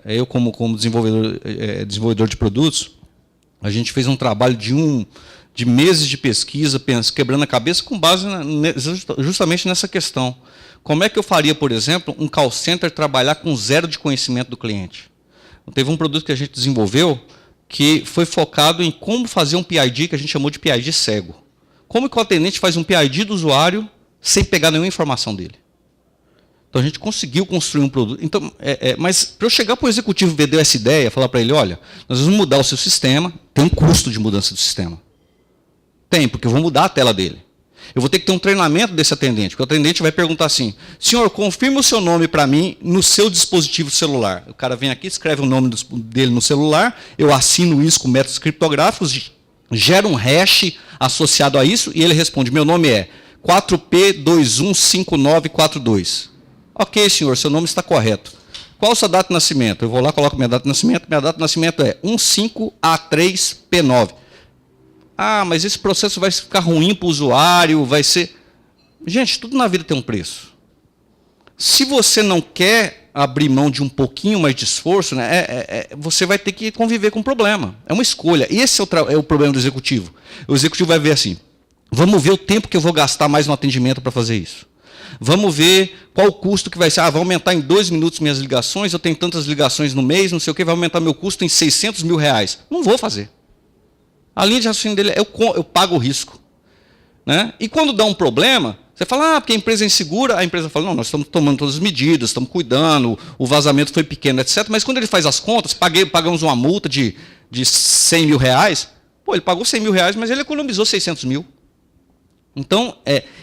eu como desenvolvedor de produtos, a gente fez um trabalho de meses de pesquisa, quebrando a cabeça com base justamente nessa questão. Como é que eu faria, por exemplo, um call center trabalhar com zero de conhecimento do cliente? Teve um produto que a gente desenvolveu que foi focado em como fazer um PID, que a gente chamou de PID cego. Como que o atendente faz um PID do usuário sem pegar nenhuma informação dele? Então, a gente conseguiu construir um produto. Então, mas, para eu chegar para o executivo vender essa ideia, falar para ele, olha, nós vamos mudar o seu sistema, tem um custo de mudança do sistema. Tem, porque eu vou mudar a tela dele. Eu vou ter que ter um treinamento desse atendente, porque o atendente vai perguntar assim, senhor, confirme o seu nome para mim no seu dispositivo celular. O cara vem aqui, escreve o nome dele no celular, eu assino isso com métodos criptográficos, gera um hash associado a isso, e ele responde, meu nome é 4P215942. Ok, senhor, seu nome está correto. Qual a sua data de nascimento? Eu vou lá, coloco minha data de nascimento. Minha data de nascimento é 15A3P9. Ah, mas esse processo vai ficar ruim para o usuário, vai ser... Gente, tudo na vida tem um preço. Se você não quer abrir mão de um pouquinho mais de esforço, né, você vai ter que conviver com o problema. É uma escolha. Esse é o problema do executivo. O executivo vai ver assim, vamos ver o tempo que eu vou gastar mais no atendimento para fazer isso. Vamos ver qual o custo que vai ser. Vai aumentar em 2 minutos minhas ligações, eu tenho tantas ligações no mês, não sei o que, vai aumentar meu custo em R$600 mil. Não vou fazer. A linha de raciocínio dele é eu pago o risco. Né? E quando dá um problema, você fala, porque a empresa é insegura, a empresa fala, não, nós estamos tomando todas as medidas, estamos cuidando, o vazamento foi pequeno, etc. Mas quando ele faz as contas, pagamos uma multa de R$100 mil, ele pagou R$100 mil, mas ele economizou R$600 mil. Então,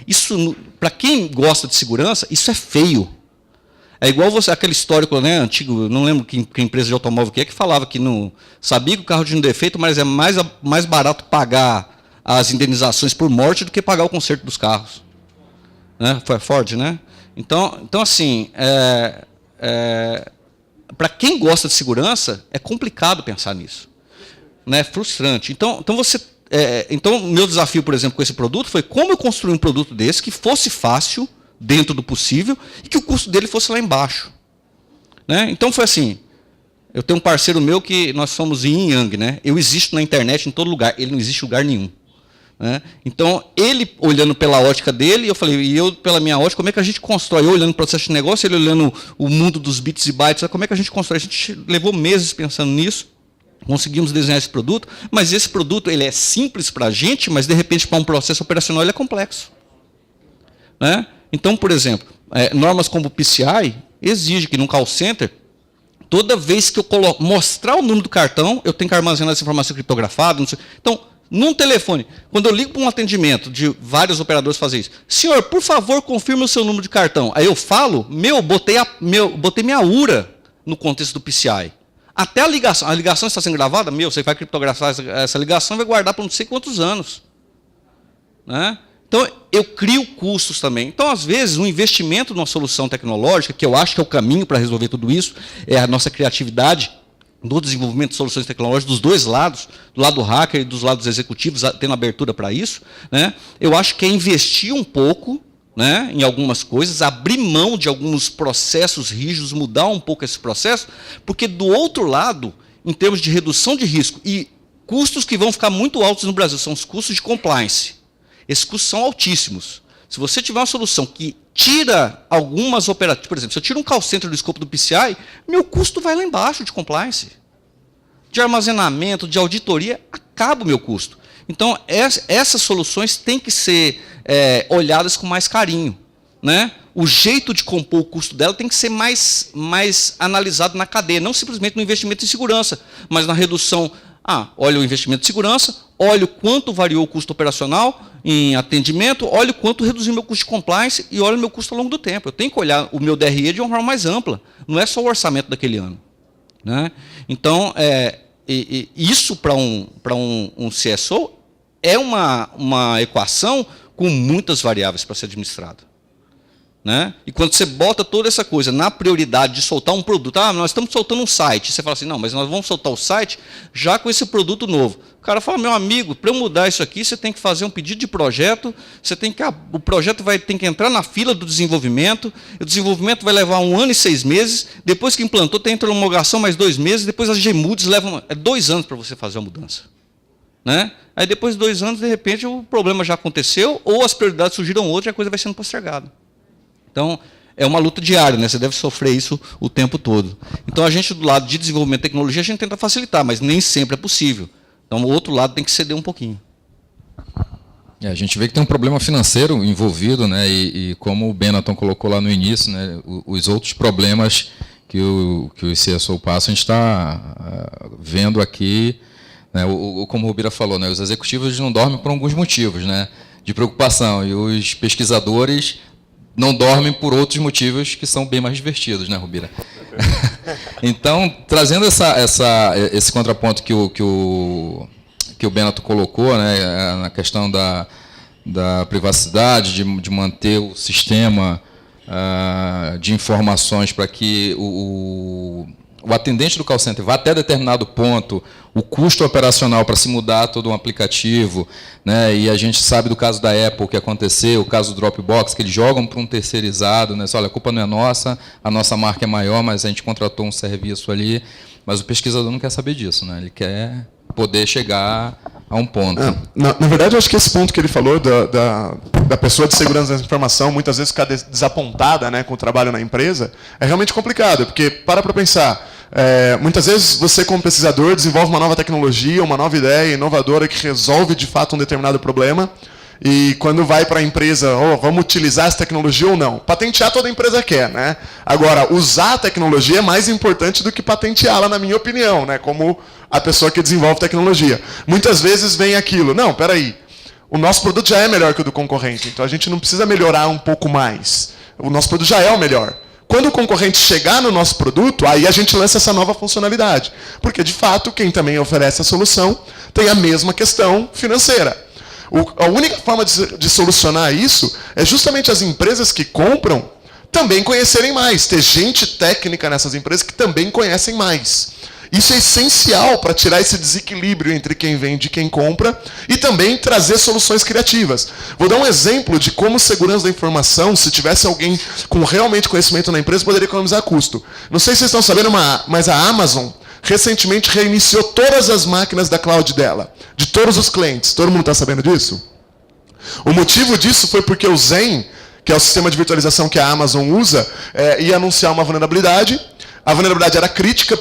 isso, para quem gosta de segurança, isso é feio. É igual aquele histórico, né, antigo, não lembro que empresa de automóvel que falava que não sabia que o carro tinha um defeito, mas é mais barato pagar as indenizações por morte do que pagar o conserto dos carros. Né? Foi a Ford, né? Então assim, para quem gosta de segurança, é complicado pensar nisso. Né? É frustrante. Então, meu desafio, por exemplo, com esse produto foi como eu construir um produto desse que fosse fácil, dentro do possível, e que o custo dele fosse lá embaixo. Né? Então, foi assim, Eu tenho um parceiro meu que nós somos yin e yang, né? Eu existo na internet em todo lugar, ele não existe em lugar nenhum. Né? Então, ele olhando pela ótica dele, eu falei, e eu pela minha ótica, como é que a gente constrói? Eu olhando o processo de negócio, ele olhando o mundo dos bits e bytes, como é que a gente constrói? A gente levou meses pensando nisso, conseguimos desenhar esse produto, mas esse produto ele é simples para a gente, mas de repente para um processo operacional ele é complexo. Né? Então, por exemplo, normas como o PCI exigem que num call center, toda vez que eu mostrar o número do cartão, eu tenho que armazenar essa informação criptografada. Não sei. Então, num telefone, quando eu ligo para um atendimento de vários operadores fazer isso, senhor, por favor, confirme o seu número de cartão. Aí eu falo, botei minha URA no contexto do PCI. Até a ligação está sendo gravada, você vai criptografar essa ligação e vai guardar por não sei quantos anos. Né? Então, eu crio custos também. Então, às vezes, um investimento numa solução tecnológica, que eu acho que é o caminho para resolver tudo isso, é a nossa criatividade do desenvolvimento de soluções tecnológicas dos dois lados, do lado hacker e dos lados executivos, tendo abertura para isso. Né? Eu acho que é investir um pouco, né, em algumas coisas, abrir mão de alguns processos rígidos, mudar um pouco esse processo, porque, do outro lado, em termos de redução de risco e custos que vão ficar muito altos no Brasil, são os custos de compliance. Esses custos são altíssimos. Se você tiver uma solução que tira algumas operações, por exemplo, se eu tiro um call center do escopo do PCI, meu custo vai lá embaixo de compliance. De armazenamento, de auditoria, acaba o meu custo. Então, essas soluções têm que ser olhadas com mais carinho. Né? O jeito de compor o custo dela tem que ser mais analisado na cadeia, não simplesmente no investimento em segurança, mas na redução. Olha o investimento de segurança, olha o quanto variou o custo operacional em atendimento, olha o quanto reduziu meu custo de compliance e olha o meu custo ao longo do tempo. Eu tenho que olhar o meu DRE de uma forma mais ampla, não é só o orçamento daquele ano. Né? Então, isso para um CSO é uma equação com muitas variáveis para ser administrada. Né? E quando você bota toda essa coisa na prioridade de soltar um produto, nós estamos soltando um site, você fala assim, não, mas nós vamos soltar o site já com esse produto novo. O cara fala, meu amigo, para eu mudar isso aqui, você tem que fazer um pedido de projeto, o projeto tem que entrar na fila do desenvolvimento, o desenvolvimento vai levar 1 ano e 6 meses, depois que implantou, tem a homologação mais 2 meses, depois as GMUDs levam 2 anos para você fazer a mudança. Né? Aí depois de 2 anos, de repente, o problema já aconteceu, ou as prioridades surgiram outras e a coisa vai sendo postergada. Então, é uma luta diária, né? Você deve sofrer isso o tempo todo. Então, a gente, do lado de desenvolvimento de tecnologia, a gente tenta facilitar, mas nem sempre é possível. Então, o outro lado tem que ceder um pouquinho. A gente vê que tem um problema financeiro envolvido, né? E como o Benetton colocou lá no início, né? Os outros problemas que o CSO passa, a gente está vendo aqui, né? Como o Rubira falou, né? Os executivos não dormem por alguns motivos, né? De preocupação, e os pesquisadores não dormem por outros motivos que são bem mais divertidos, né, Rubira? Então, trazendo esse contraponto que o Benetton colocou, né, na questão da privacidade, de manter o sistema de informações para que o atendente do call center vá até determinado ponto, o custo operacional para se mudar todo um aplicativo, né? E a gente sabe do caso da Apple que aconteceu, o caso do Dropbox, que eles jogam para um terceirizado, né? Olha, a culpa não é nossa, a nossa marca é maior, mas a gente contratou um serviço ali, mas o pesquisador não quer saber disso, né? Ele quer poder chegar a um ponto. Na verdade, eu acho que esse ponto que ele falou da pessoa de segurança da informação muitas vezes ficar desapontada, né, com o trabalho na empresa, é realmente complicado, porque para pensar, muitas vezes você como pesquisador desenvolve uma nova tecnologia, uma nova ideia inovadora que resolve de fato um determinado problema, e quando vai para a empresa, vamos utilizar essa tecnologia ou não? Patentear toda a empresa quer, né? Agora, usar a tecnologia é mais importante do que patenteá-la, na minha opinião, né? Como a pessoa que desenvolve tecnologia. Muitas vezes vem aquilo, não, peraí, o nosso produto já é melhor que o do concorrente, então a gente não precisa melhorar um pouco mais. O nosso produto já é o melhor. Quando o concorrente chegar no nosso produto, aí a gente lança essa nova funcionalidade. Porque, de fato, quem também oferece a solução tem a mesma questão financeira. A única forma de solucionar isso é justamente as empresas que compram também conhecerem mais, ter gente técnica nessas empresas que também conhecem mais. Isso é essencial para tirar esse desequilíbrio entre quem vende e quem compra e também trazer soluções criativas. Vou dar um exemplo de como segurança da informação, se tivesse alguém com realmente conhecimento na empresa, poderia economizar custo. Não sei se vocês estão sabendo, mas a Amazon recentemente reiniciou todas as máquinas da cloud dela, de todos os clientes. Todo mundo está sabendo disso? O motivo disso foi porque o Zen, que é o sistema de virtualização que a Amazon usa, ia anunciar uma vulnerabilidade. A vulnerabilidade era crítica,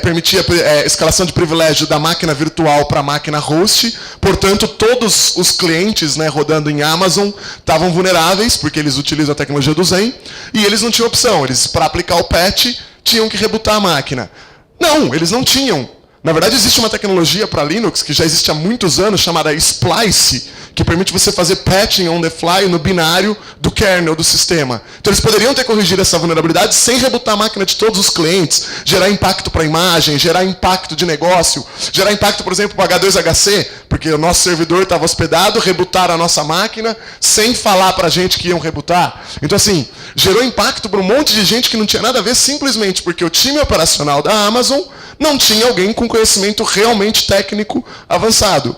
permitia escalação de privilégio da máquina virtual para a máquina host. Portanto, todos os clientes, né, rodando em Amazon estavam vulneráveis, porque eles utilizam a tecnologia do Zen, e eles não tinham opção. Eles, para aplicar o patch, tinham que rebootar a máquina. Não, eles não tinham. Na verdade, existe uma tecnologia para Linux, que já existe há muitos anos, chamada Splice, que permite você fazer patching on the fly no binário do kernel do sistema. Então, eles poderiam ter corrigido essa vulnerabilidade sem rebootar a máquina de todos os clientes, gerar impacto para a imagem, gerar impacto de negócio, gerar impacto, por exemplo, para o H2HC, porque o nosso servidor estava hospedado, rebootaram a nossa máquina, sem falar para a gente que iam rebootar. Então, assim, gerou impacto para um monte de gente que não tinha nada a ver, simplesmente porque o time operacional da Amazon não tinha alguém com conhecimento realmente técnico avançado.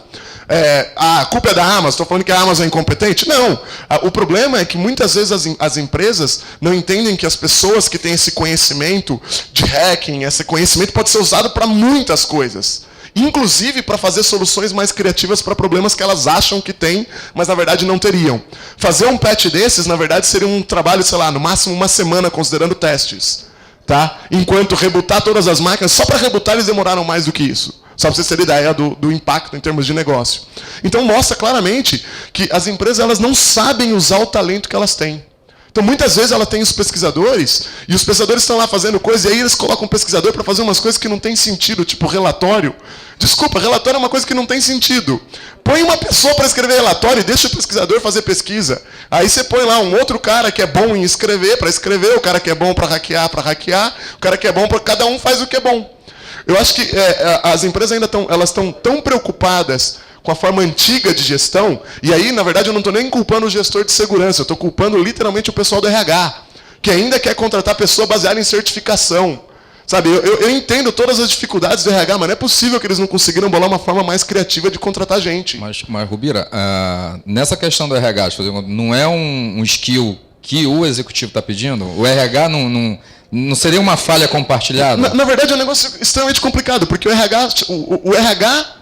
A culpa é da Amazon? Estou falando que a Amazon é incompetente? Não. O problema é que muitas vezes as empresas não entendem que as pessoas que têm esse conhecimento de hacking, esse conhecimento pode ser usado para muitas coisas. Inclusive para fazer soluções mais criativas para problemas que elas acham que têm, mas na verdade não teriam. Fazer um patch desses, na verdade, seria um trabalho, sei lá, no máximo uma semana, considerando testes. Tá? Enquanto rebootar todas as máquinas, só para rebootar eles demoraram mais do que isso. Só para vocês terem ideia do impacto em termos de negócio. Então mostra claramente que as empresas elas não sabem usar o talento que elas têm. Então muitas vezes ela tem os pesquisadores, e os pesquisadores estão lá fazendo coisas, e aí eles colocam um pesquisador para fazer umas coisas que não tem sentido, tipo relatório. Desculpa, relatório é uma coisa que não tem sentido. Põe uma pessoa para escrever relatório e deixa o pesquisador fazer pesquisa. Aí você põe lá um outro cara que é bom em escrever, para escrever, o cara que é bom para hackear, o cara que é bom para... Cada um faz o que é bom. Eu acho que as empresas ainda estão tão preocupadas com a forma antiga de gestão, e aí, na verdade, eu não estou nem culpando o gestor de segurança, eu estou culpando literalmente o pessoal do RH, que ainda quer contratar pessoa baseada em certificação. Sabe, eu entendo todas as dificuldades do RH, mas não é possível que eles não conseguiram bolar uma forma mais criativa de contratar gente. Mas Rubira, nessa questão do RH, não é um skill que o executivo está pedindo? O RH não seria uma falha compartilhada? Na verdade, é um negócio extremamente complicado, porque o RH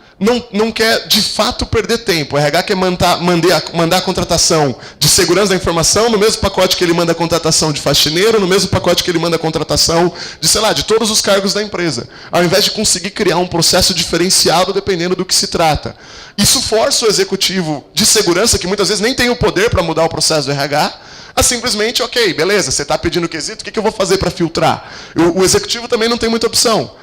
não quer, de fato, perder tempo. O RH quer mandar a contratação de segurança da informação no mesmo pacote que ele manda a contratação de faxineiro, no mesmo pacote que ele manda a contratação de, sei lá, de todos os cargos da empresa, ao invés de conseguir criar um processo diferenciado dependendo do que se trata. Isso força o executivo de segurança, que muitas vezes nem tem o poder para mudar o processo do RH, a simplesmente, ok, beleza, você está pedindo o quesito, o que eu vou fazer para filtrar? O executivo também não tem muita opção.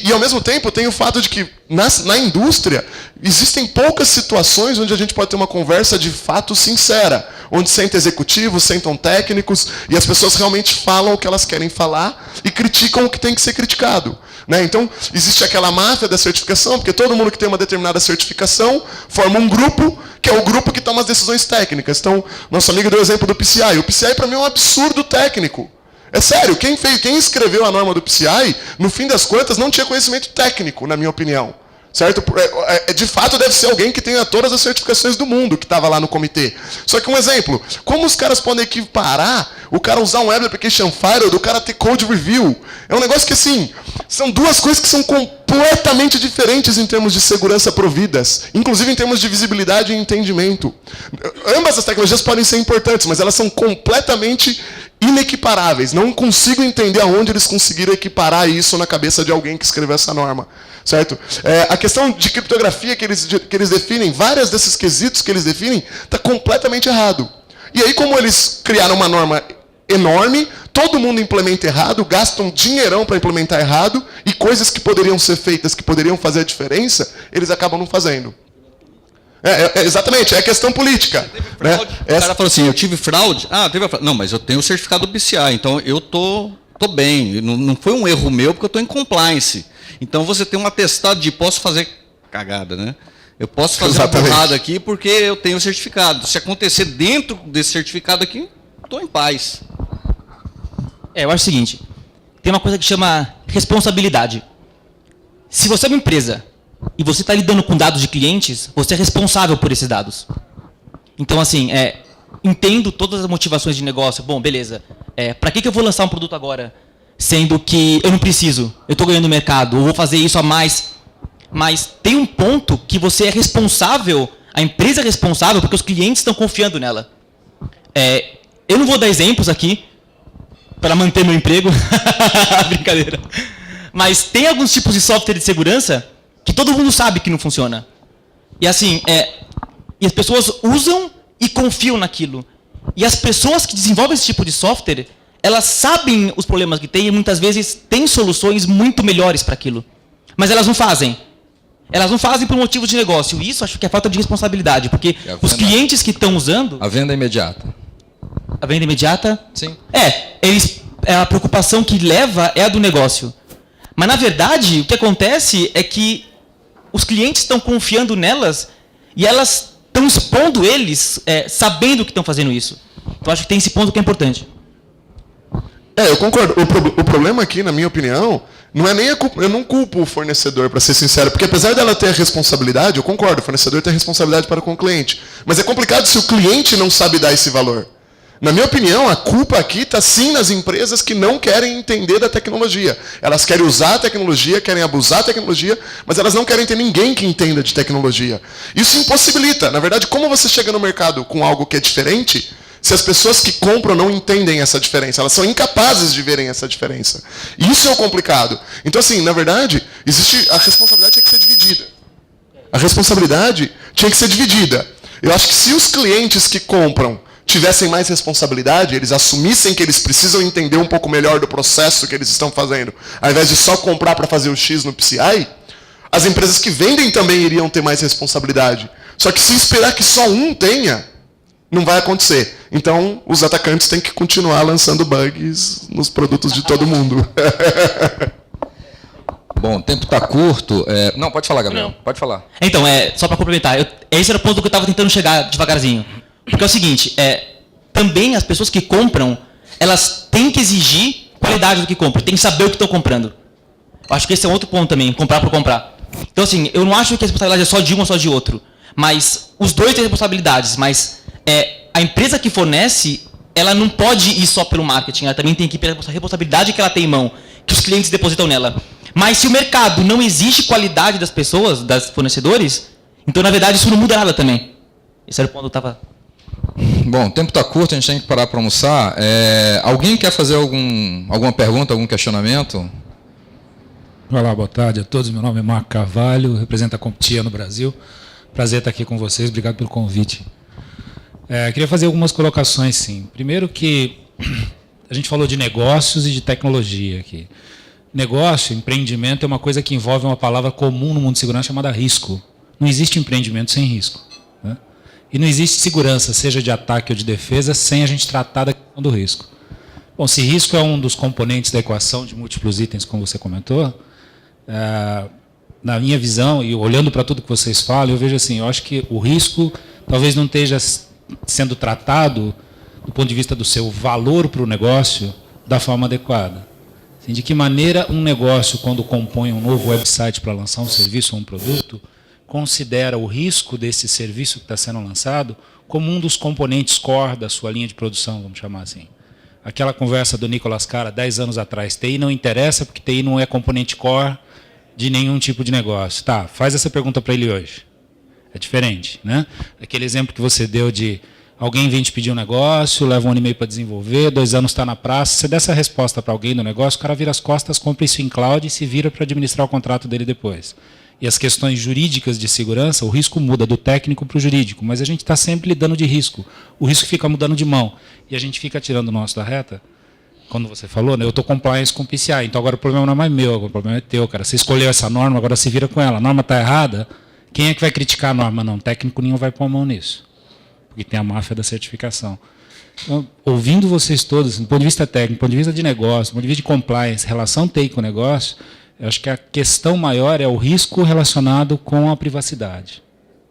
E, ao mesmo tempo, tem o fato de que, na indústria, existem poucas situações onde a gente pode ter uma conversa de fato sincera, onde sentam executivos, sentam técnicos, e as pessoas realmente falam o que elas querem falar e criticam o que tem que ser criticado. Né? Então, existe aquela máfia da certificação, porque todo mundo que tem uma determinada certificação forma um grupo, que é o grupo que toma as decisões técnicas. Então, nosso amigo deu o exemplo do PCI. O PCI, para mim, é um absurdo técnico. É sério, quem escreveu a norma do PCI, no fim das contas, não tinha conhecimento técnico, na minha opinião. Certo? De fato, deve ser alguém que tenha todas as certificações do mundo que estava lá no comitê. Só que um exemplo, como os caras podem equiparar o cara usar um Web Application Firewall do cara ter Code Review? É um negócio que, assim, são duas coisas que são completamente diferentes em termos de segurança providas, inclusive em termos de visibilidade e entendimento. Ambas as tecnologias podem ser importantes, mas elas são completamente inequiparáveis. Não consigo entender aonde eles conseguiram equiparar isso na cabeça de alguém que escreveu essa norma. Certo? A questão de criptografia que eles definem, vários desses quesitos que eles definem, está completamente errado. E aí, como eles criaram uma norma enorme, todo mundo implementa errado, gasta um dinheirão para implementar errado, e coisas que poderiam ser feitas, que poderiam fazer a diferença, eles acabam não fazendo. Exatamente, é questão política. Né? O cara falou assim, eu tive fraude? Teve a fraude. Não, mas eu tenho o certificado do PCI, então eu tô bem. Não foi um erro meu, porque eu estou em compliance. Então você tem um atestado de posso fazer cagada, né? Eu posso fazer uma burrada aqui porque eu tenho o certificado. Se acontecer dentro desse certificado aqui, estou em paz. Eu acho o seguinte, tem uma coisa que chama responsabilidade. Se você é uma empresa e você está lidando com dados de clientes, você é responsável por esses dados. Então, assim, entendo todas as motivações de negócio. Bom, beleza. Para que eu vou lançar um produto agora? sendo que eu não preciso, eu estou ganhando mercado, eu vou fazer isso a mais. Mas tem um ponto que você é responsável, a empresa é responsável porque os clientes estão confiando nela. Eu não vou dar exemplos aqui para manter meu emprego, brincadeira. Mas tem alguns tipos de software de segurança que todo mundo sabe que não funciona. E assim, e as pessoas usam e confiam naquilo. E as pessoas que desenvolvem esse tipo de software, elas sabem os problemas que tem e muitas vezes têm soluções muito melhores para aquilo. Mas elas não fazem. Elas não fazem por motivo de negócio. E isso acho que é falta de responsabilidade, porque os clientes que estão usando... A venda imediata. A venda imediata? Sim. A preocupação que leva é a do negócio. Mas, na verdade, o que acontece é que os clientes estão confiando nelas e elas estão expondo eles, sabendo que estão fazendo isso. Então, acho que tem esse ponto que é importante. Eu concordo. O problema aqui, na minha opinião, não é nem eu não culpo o fornecedor, para ser sincero, porque apesar dela ter a responsabilidade, eu concordo, o fornecedor tem a responsabilidade para com o cliente. Mas é complicado se o cliente não sabe dar esse valor. Na minha opinião, a culpa aqui está sim nas empresas que não querem entender da tecnologia. Elas querem usar a tecnologia, querem abusar da tecnologia, mas elas não querem ter ninguém que entenda de tecnologia. Isso impossibilita. Na verdade, como você chega no mercado com algo que é diferente, se as pessoas que compram não entendem essa diferença? Elas são incapazes de verem essa diferença. Isso é o complicado. Então, assim, na verdade, a responsabilidade tinha que ser dividida. A responsabilidade tinha que ser dividida. Eu acho que se os clientes que compram tivessem mais responsabilidade, eles assumissem que eles precisam entender um pouco melhor do processo que eles estão fazendo, ao invés de só comprar para fazer o X no PCI, as empresas que vendem também iriam ter mais responsabilidade. Só que se esperar que só um tenha, não vai acontecer. Então, os atacantes têm que continuar lançando bugs nos produtos de todo mundo. Bom, o tempo está curto. Não, pode falar, Gabriel. Não. Pode falar. Então, só para complementar, esse era o ponto que eu estava tentando chegar devagarzinho. Porque é o seguinte, também as pessoas que compram, elas têm que exigir qualidade do que compram, têm que saber o que estão comprando. Eu acho que esse é um outro ponto também, comprar por comprar. Então, assim, eu não acho que a responsabilidade é só de um ou só de outro. Mas os dois têm responsabilidades, mas a empresa que fornece, ela não pode ir só pelo marketing, ela também tem que ir pela responsabilidade que ela tem em mão, que os clientes depositam nela. Mas se o mercado não exige qualidade das pessoas, das fornecedores, então, na verdade, isso não muda nada também. Esse era o ponto que eu estava... Bom, o tempo está curto, a gente tem que parar para almoçar. Alguém quer fazer alguma pergunta, algum questionamento? Olá, boa tarde a todos. Meu nome é Marco Carvalho, represento a Comptia no Brasil. Prazer estar aqui com vocês, obrigado pelo convite. Queria fazer algumas colocações, sim. Primeiro que a gente falou de negócios e de tecnologia aqui. Negócio, empreendimento é uma coisa que envolve uma palavra comum no mundo de segurança chamada risco. Não existe empreendimento sem risco. Né? E não existe segurança, seja de ataque ou de defesa, sem a gente tratar da questão do risco. Bom, se risco é um dos componentes da equação de múltiplos itens, como você comentou, na minha visão, e olhando para tudo que vocês falam, eu vejo assim, eu acho que o risco talvez não esteja sendo tratado do ponto de vista do seu valor para o negócio da forma adequada. Assim, de que maneira um negócio, quando compõe um novo website para lançar um serviço ou um produto, considera o risco desse serviço que está sendo lançado como um dos componentes core da sua linha de produção, vamos chamar assim. Aquela conversa do Nicolas Cara 10 anos atrás, TI não interessa porque TI não é componente core de nenhum tipo de negócio. Tá, faz essa pergunta para ele hoje. É diferente, né? Aquele exemplo que você deu de alguém vem te pedir um negócio, leva 1 ano e meio para desenvolver, 2 anos está na praça, você dá essa resposta para alguém do negócio, o cara vira as costas, compra isso em cloud e se vira para administrar o contrato dele depois. E as questões jurídicas de segurança, o risco muda do técnico para o jurídico, mas a gente está sempre lidando de risco. O risco fica mudando de mão. E a gente fica tirando o nosso da reta. Quando você falou, né, eu estou compliance com o PCI, então agora o problema não é mais meu, agora o problema é teu, cara. Você escolheu essa norma, agora se vira com ela. A norma está errada, quem é que vai criticar a norma? Não, o técnico nenhum vai pôr a mão nisso. Porque tem a máfia da certificação. Então, ouvindo vocês todos, do ponto de vista técnico, do ponto de vista de negócio, do ponto de vista de compliance, relação TI com o negócio, eu acho que a questão maior é o risco relacionado com a privacidade.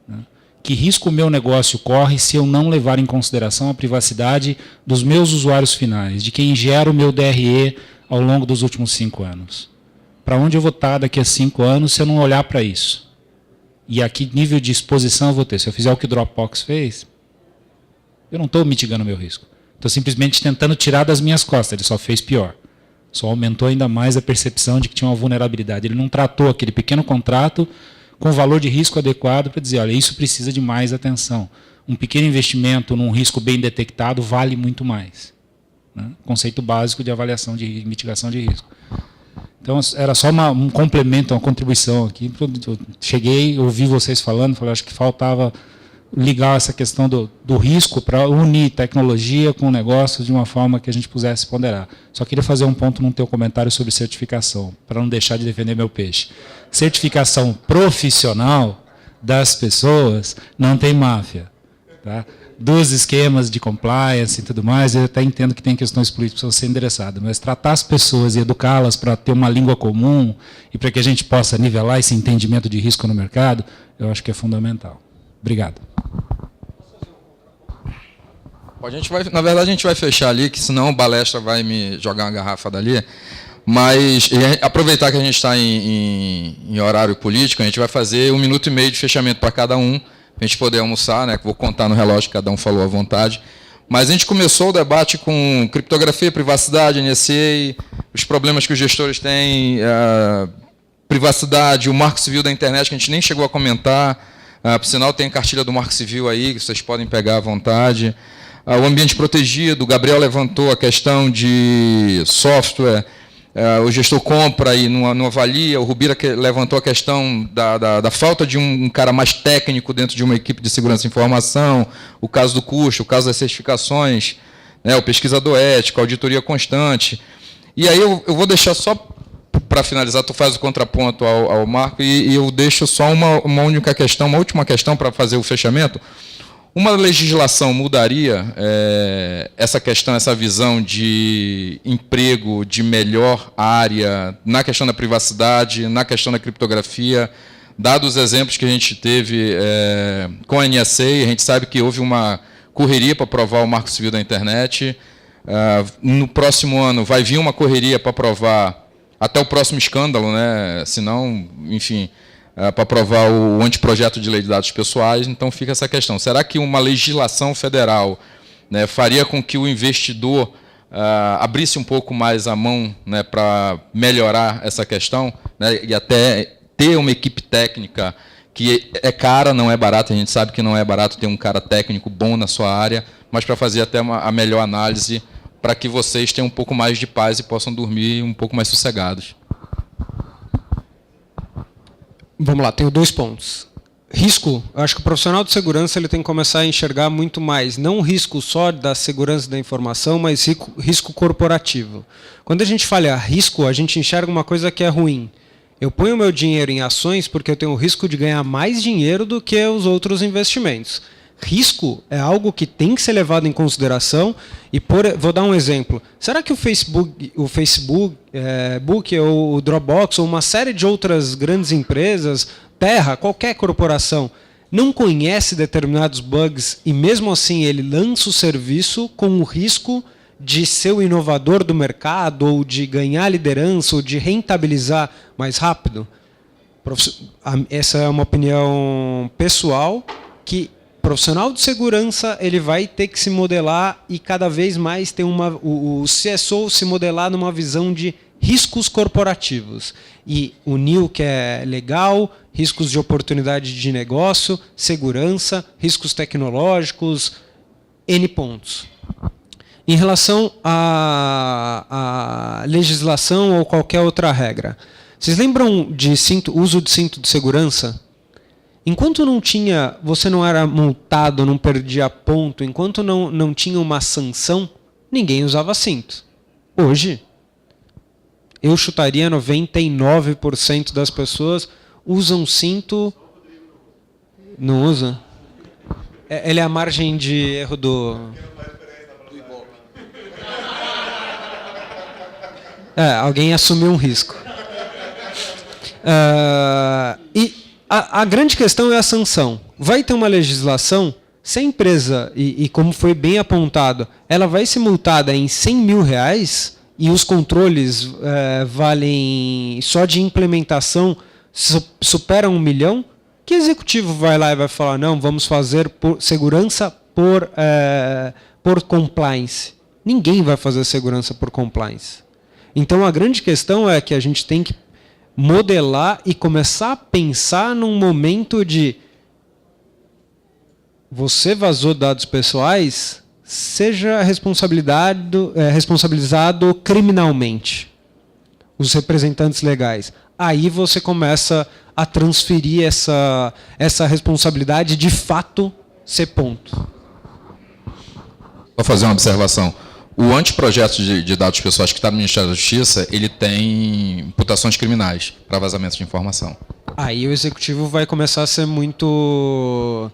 Né? Que risco o meu negócio corre se eu não levar em consideração a privacidade dos meus usuários finais, de quem gera o meu DRE ao longo dos últimos 5 anos? Para onde eu vou estar daqui a 5 anos se eu não olhar para isso? E a que nível de exposição eu vou ter? Se eu fizer o que o Dropbox fez, eu não estou mitigando o meu risco. Estou simplesmente tentando tirar das minhas costas, ele só fez pior. Só aumentou ainda mais a percepção de que tinha uma vulnerabilidade. Ele não tratou aquele pequeno contrato com o valor de risco adequado para dizer, olha, isso precisa de mais atenção. Um pequeno investimento num risco bem detectado vale muito mais. Né? Conceito básico de avaliação de mitigação de risco. Então, era só um complemento, uma contribuição aqui. Eu cheguei, ouvi vocês falando, falei, acho que faltava ligar essa questão do risco para unir tecnologia com o negócio de uma forma que a gente pudesse ponderar. Só queria fazer um ponto no teu comentário sobre certificação, para não deixar de defender meu peixe. Certificação profissional das pessoas não tem máfia. Tá? Dos esquemas de compliance e tudo mais, eu até entendo que tem questões políticas que precisam ser endereçadas, mas tratar as pessoas e educá-las para ter uma língua comum e para que a gente possa nivelar esse entendimento de risco no mercado, eu acho que é fundamental. Obrigado. Na verdade, a gente vai fechar ali, que senão o Balestra vai me jogar uma garrafa dali. Mas, aproveitar que a gente está em horário político, a gente vai fazer 1 minuto e meio de fechamento para cada um, para a gente poder almoçar, né? Vou contar no relógio que cada um falou à vontade. Mas a gente começou o debate com criptografia, privacidade, NSA, os problemas que os gestores têm, privacidade, o marco civil da internet, que a gente nem chegou a comentar. Por sinal, tem a cartilha do marco civil aí, que vocês podem pegar à vontade. O ambiente protegido, o Gabriel levantou a questão de software, o gestor compra e não avalia, o Rubira levantou a questão da falta de um cara mais técnico dentro de uma equipe de segurança e informação, o caso do custo, o caso das certificações, né, o pesquisador ético, a auditoria constante. E aí eu vou deixar só, para finalizar, tu faz o contraponto ao Marco, e eu deixo só uma única questão, uma última questão para fazer o fechamento. Uma legislação mudaria essa questão, essa visão de emprego de melhor área na questão da privacidade, na questão da criptografia, dados os exemplos que a gente teve com a NSA, a gente sabe que houve uma correria para aprovar o Marco Civil da Internet. No próximo ano vai vir uma correria para aprovar até o próximo escândalo, né? Senão, enfim, para aprovar o anteprojeto de lei de dados pessoais. Então fica essa questão. Será que uma legislação federal, né, faria com que o investidor abrisse um pouco mais a mão, né, para melhorar essa questão, né, e até ter uma equipe técnica que é cara, não é barato, a gente sabe que não é barato ter um cara técnico bom na sua área, mas para fazer até a melhor análise, para que vocês tenham um pouco mais de paz e possam dormir um pouco mais sossegados. Vamos lá, tenho 2 pontos. Risco, eu acho que o profissional de segurança ele tem que começar a enxergar muito mais, não risco só da segurança da informação, mas risco corporativo. Quando a gente fala risco, a gente enxerga uma coisa que é ruim. Eu ponho meu dinheiro em ações porque eu tenho o risco de ganhar mais dinheiro do que os outros investimentos. Risco é algo que tem que ser levado em consideração. E vou dar um exemplo. Será que o Facebook ou o Dropbox ou uma série de outras grandes empresas, Terra, qualquer corporação, não conhece determinados bugs e mesmo assim ele lança o serviço com o risco de ser o inovador do mercado ou de ganhar liderança ou de rentabilizar mais rápido? Essa é uma opinião pessoal que profissional de segurança ele vai ter que se modelar e cada vez mais ter o CSO se modelar numa visão de riscos corporativos. E unir o que é legal, riscos de oportunidade de negócio, segurança, riscos tecnológicos, N pontos. Em relação à legislação ou qualquer outra regra, vocês lembram de uso de cinto de segurança? Enquanto você não era multado, não perdia ponto, enquanto não tinha uma sanção, ninguém usava cinto. Hoje, eu chutaria 99% das pessoas usam cinto. Não usa? Ele é a margem de erro do alguém assumiu um risco. E a grande questão é a sanção. Vai ter uma legislação, se a empresa, e como foi bem apontado, ela vai ser multada em R$100 mil e os controles valem, só de implementação, superam 1 milhão, que executivo vai lá e vai falar, não, vamos fazer segurança por compliance? Ninguém vai fazer segurança por compliance. Então a grande questão é que a gente tem que modelar e começar a pensar num momento de você vazou dados pessoais, seja responsabilizado criminalmente, os representantes legais. Aí você começa a transferir essa responsabilidade de fato ser ponto. Vou fazer uma observação. O anteprojeto de dados pessoais que está no Ministério da Justiça, ele tem imputações criminais para vazamento de informação. Aí o executivo vai começar a ser muito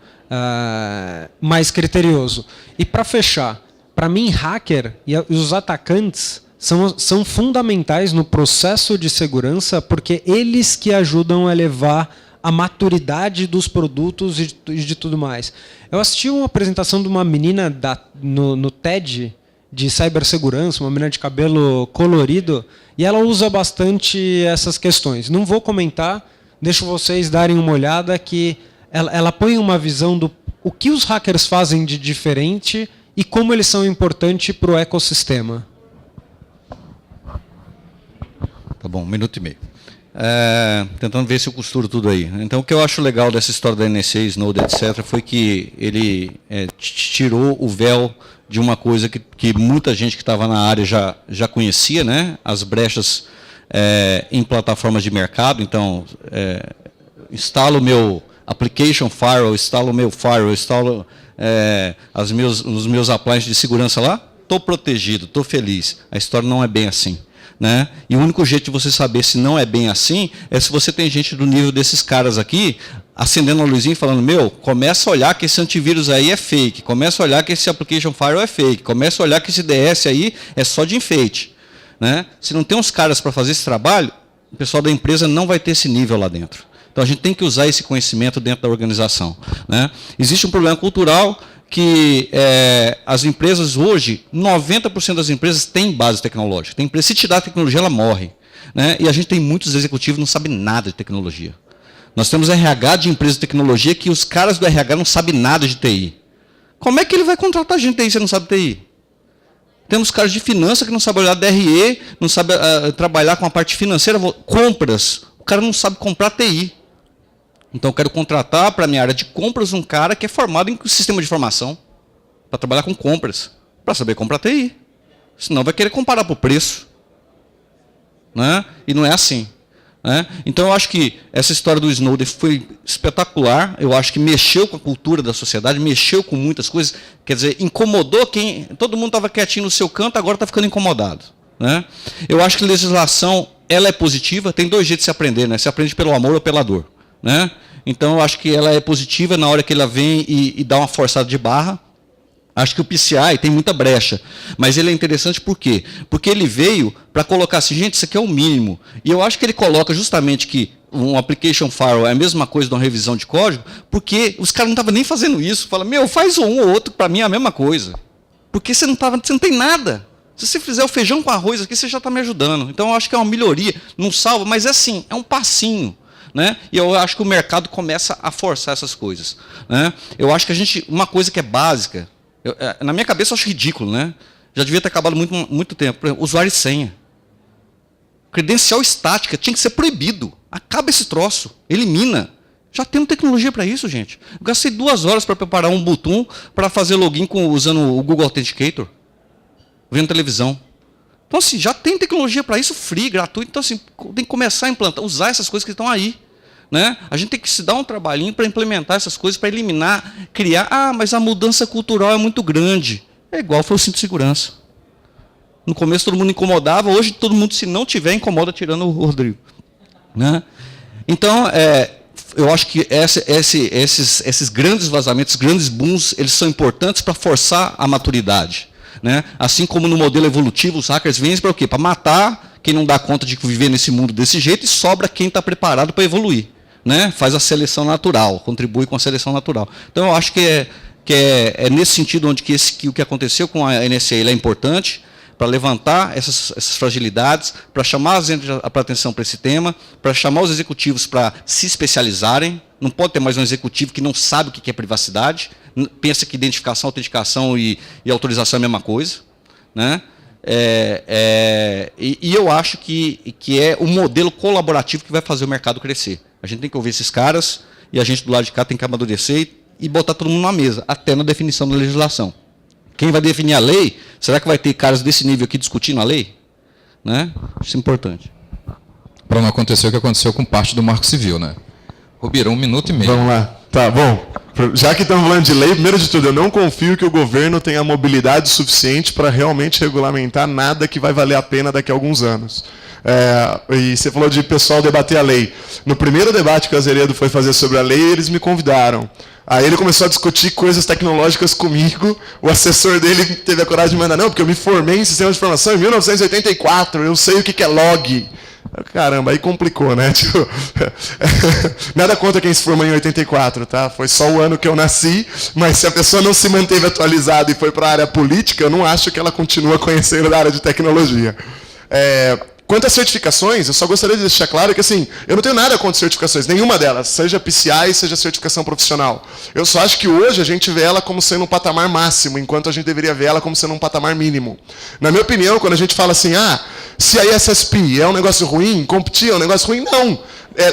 mais criterioso. E para fechar, para mim, hacker e os atacantes são fundamentais no processo de segurança, porque eles que ajudam a elevar a maturidade dos produtos e de tudo mais. Eu assisti uma apresentação de uma menina no TED de cibersegurança, uma menina de cabelo colorido, e ela usa bastante essas questões. Não vou comentar, deixo vocês darem uma olhada, que ela põe uma visão do o que os hackers fazem de diferente e como eles são importantes para o ecossistema. Tá bom, 1 minuto e meio. Tentando ver se eu costuro tudo aí. Então, o que eu acho legal dessa história da NSA, Snowden, etc., foi que ele tirou o véu de uma coisa que muita gente que estava na área já conhecia, né? As brechas em plataformas de mercado. Então, instalo o meu application firewall, instalo o meu firewall, instalo os meus appliances de segurança lá, estou protegido, estou feliz. A história não é bem assim. Né? E o único jeito de você saber se não é bem assim é se você tem gente do nível desses caras aqui acendendo a luzinha e falando, começa a olhar que esse antivírus aí é fake, começa a olhar que esse application firewall é fake, começa a olhar que esse DS aí é só de enfeite. Né? Se não tem uns caras para fazer esse trabalho, o pessoal da empresa não vai ter esse nível lá dentro. Então a gente tem que usar esse conhecimento dentro da organização. Né? Existe um problema cultural que as empresas hoje, 90% das empresas têm base tecnológica. Tem empresa, se tirar a tecnologia, ela morre. Né? E a gente tem muitos executivos que não sabem nada de tecnologia. Nós temos RH de empresa de tecnologia que os caras do RH não sabem nada de TI. Como é que ele vai contratar gente de TI se não sabe TI? Temos caras de finanças que não sabem olhar DRE, não sabem trabalhar com a parte financeira, compras. O cara não sabe comprar TI. Então, eu quero contratar para a minha área de compras um cara que é formado em sistema de informação, para trabalhar com compras, para saber comprar TI. Senão vai querer comparar por preço. Né? E não é assim. Né? Então, eu acho que essa história do Snowden foi espetacular. Eu acho que mexeu com a cultura da sociedade, mexeu com muitas coisas. Quer dizer, incomodou quem... Todo mundo estava quietinho no seu canto, agora está ficando incomodado. Né? Eu acho que a legislação ela é positiva. Tem dois jeitos de se aprender. Né? Se aprende pelo amor ou pela dor. Né? Então, eu acho que ela é positiva na hora que ela vem e dá uma forçada de barra. Acho que o PCI tem muita brecha, mas ele é interessante por quê? Porque ele veio para colocar assim, gente, isso aqui é o mínimo. E eu acho que ele coloca justamente que um application firewall é a mesma coisa de uma revisão de código, porque os caras não estavam nem fazendo isso. Fala, faz um ou outro, para mim é a mesma coisa. Porque você não tem nada. Se você fizer o feijão com arroz aqui, você já está me ajudando. Então, eu acho que é uma melhoria. Não salva, mas é assim, é um passinho. Né? E eu acho que o mercado começa a forçar essas coisas. Né? Eu acho que uma coisa que é básica, na minha cabeça eu acho ridículo, né? Já devia ter acabado muito tempo. Por exemplo, usuário e senha. Credencial estática tinha que ser proibido. Acaba esse troço, elimina. Já temos tecnologia para isso, gente. Eu gastei 2 horas para preparar um botão para fazer login usando o Google Authenticator, vendo televisão. Então, assim, já tem tecnologia para isso, free, gratuito. Então, assim, tem que começar a implantar, usar essas coisas que estão aí. Né? A gente tem que se dar um trabalhinho para implementar essas coisas, para eliminar, criar. Mas a mudança cultural é muito grande. É igual foi o cinto de segurança. No começo todo mundo incomodava, hoje todo mundo, se não tiver, incomoda, tirando o Rodrigo. Né? Então, eu acho que esses grandes vazamentos, grandes booms, eles são importantes para forçar a maturidade. Né? Assim como no modelo evolutivo, os hackers vêm para o quê? Para matar quem não dá conta de viver nesse mundo desse jeito e sobra quem está preparado para evoluir. Né? Faz a seleção natural, contribui com a seleção natural. Então, eu acho que é nesse sentido onde que o que aconteceu com a NSA ele é importante, para levantar essas fragilidades, para chamar a atenção para esse tema, para chamar os executivos para se especializarem. Não pode ter mais um executivo que não sabe o que é privacidade, pensa que identificação, autenticação e autorização é a mesma coisa. Né? E eu acho que é o modelo colaborativo que vai fazer o mercado crescer. A gente tem que ouvir esses caras e a gente do lado de cá tem que amadurecer e botar todo mundo na mesa, até na definição da legislação. Quem vai definir a lei, será que vai ter caras desse nível aqui discutindo a lei? Né? Isso é importante. Para não acontecer o que aconteceu com parte do Marco Civil, né? Rubira, 1 minuto e meio. Vamos lá. Tá, bom. Já que estamos falando de lei, primeiro de tudo, eu não confio que o governo tenha mobilidade suficiente para realmente regulamentar nada que vai valer a pena daqui a alguns anos. E você falou de pessoal debater a lei. No primeiro debate que o Azeredo foi fazer sobre a lei, eles me convidaram. Aí ele começou a discutir coisas tecnológicas comigo. O assessor dele teve a coragem de mandar, não, porque eu me formei em sistema de informação em 1984, eu sei o que é log. Caramba, aí complicou, né? Tipo, nada contra quem se formou em 84, tá? Foi só o ano que eu nasci, mas se a pessoa não se manteve atualizada e foi para a área política, eu não acho que ela continua conhecendo da área de tecnologia. Quanto às certificações, eu só gostaria de deixar claro que, assim, eu não tenho nada contra certificações, nenhuma delas, seja PCI, seja certificação profissional. Eu só acho que hoje a gente vê ela como sendo um patamar máximo, enquanto a gente deveria ver ela como sendo um patamar mínimo. Na minha opinião, quando a gente fala assim, se a ISSP é um negócio ruim, CompTIA é um negócio ruim, não.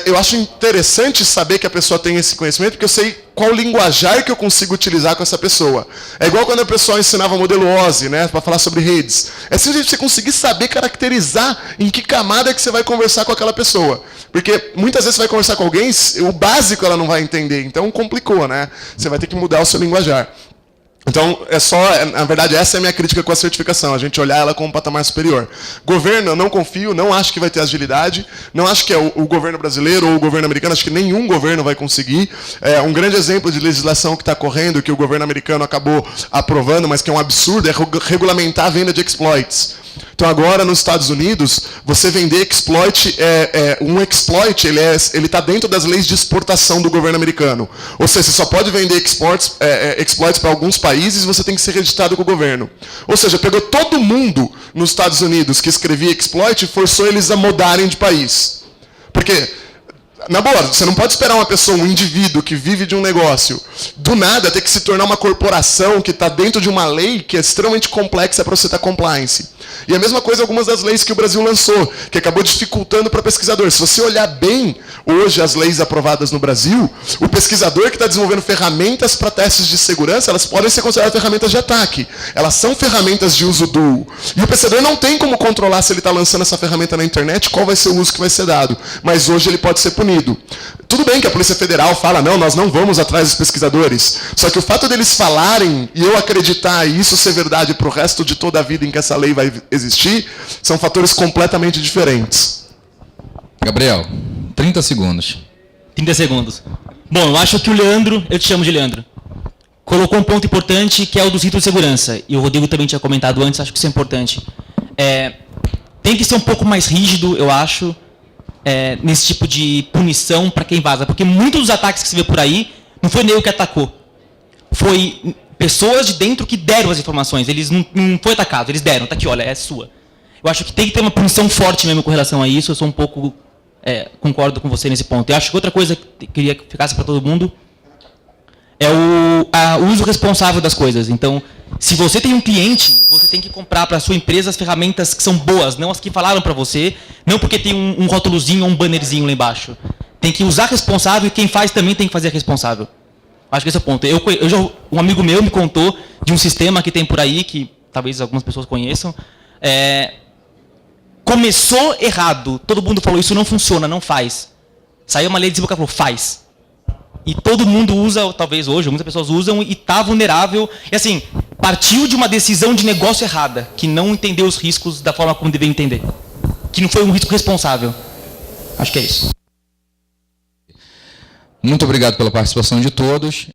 Eu acho interessante saber que a pessoa tem esse conhecimento, porque eu sei qual linguajar que eu consigo utilizar com essa pessoa. É igual quando a pessoa ensinava o modelo OSI, né, para falar sobre redes. É se você conseguir saber caracterizar em que camada que você vai conversar com aquela pessoa. Porque muitas vezes você vai conversar com alguém, o básico ela não vai entender, então complicou, né? Você vai ter que mudar o seu linguajar. Então, na verdade, essa é a minha crítica com a certificação, a gente olhar ela como um patamar superior. Governo, eu não confio, não acho que vai ter agilidade, não acho que é o governo brasileiro ou o governo americano, acho que nenhum governo vai conseguir. Um grande exemplo de legislação que está correndo, que o governo americano acabou aprovando, mas que é um absurdo, é regulamentar a venda de exploits. Então agora nos Estados Unidos, você vender exploit, um exploit, ele está dentro das leis de exportação do governo americano. Ou seja, você só pode vender exploits para alguns países e você tem que ser registrado com o governo. Ou seja, pegou todo mundo nos Estados Unidos que escrevia exploit e forçou eles a mudarem de país. Porque, na boa, você não pode esperar uma pessoa, um indivíduo que vive de um negócio, do nada ter que se tornar uma corporação que está dentro de uma lei que é extremamente complexa para você estar compliance. E a mesma coisa algumas das leis que o Brasil lançou, que acabou dificultando para pesquisador. Se você olhar bem hoje as leis aprovadas no Brasil, o pesquisador que está desenvolvendo ferramentas para testes de segurança, elas podem ser consideradas ferramentas de ataque. Elas são ferramentas de uso dual. E o pesquisador não tem como controlar se ele está lançando essa ferramenta na internet, qual vai ser o uso que vai ser dado. Mas hoje ele pode ser punido. Tudo bem que a Polícia Federal fala, não, nós não vamos atrás dos pesquisadores. Só que o fato deles falarem e eu acreditar e isso ser verdade para o resto de toda a vida em que essa lei vai existir, são fatores completamente diferentes. Gabriel, 30 segundos. 30 segundos. Bom, eu acho que o Leandro, eu te chamo de Leandro, colocou um ponto importante que é o do cinto de segurança. E o Rodrigo também tinha comentado antes, acho que isso é importante. Tem que ser um pouco mais rígido, eu acho, nesse tipo de punição para quem vaza. Porque muitos dos ataques que se vê por aí, não foi nego que atacou. Foi pessoas de dentro que deram as informações. Eles não foi atacado, eles deram. Tá aqui, olha, é sua. Eu acho que tem que ter uma punição forte mesmo com relação a isso. Eu sou um pouco... concordo com você nesse ponto. Eu acho que outra coisa que eu queria que ficasse para todo mundo é o uso responsável das coisas. Então, se você tem um cliente, você tem que comprar para a sua empresa as ferramentas que são boas, não as que falaram para você, não porque tem um rótulozinho ou um bannerzinho lá embaixo. Tem que usar responsável e quem faz também tem que fazer responsável. Acho que esse é o ponto. Um amigo meu me contou de um sistema que tem por aí, que talvez algumas pessoas conheçam. Começou errado. Todo mundo falou, isso não funciona, não faz. Saiu uma lei de cima que falou, faz. E todo mundo usa, talvez hoje, muitas pessoas usam e está vulnerável. E assim, partiu de uma decisão de negócio errada, que não entendeu os riscos da forma como deveria entender. Que não foi um risco responsável. Acho que é isso. Muito obrigado pela participação de todos.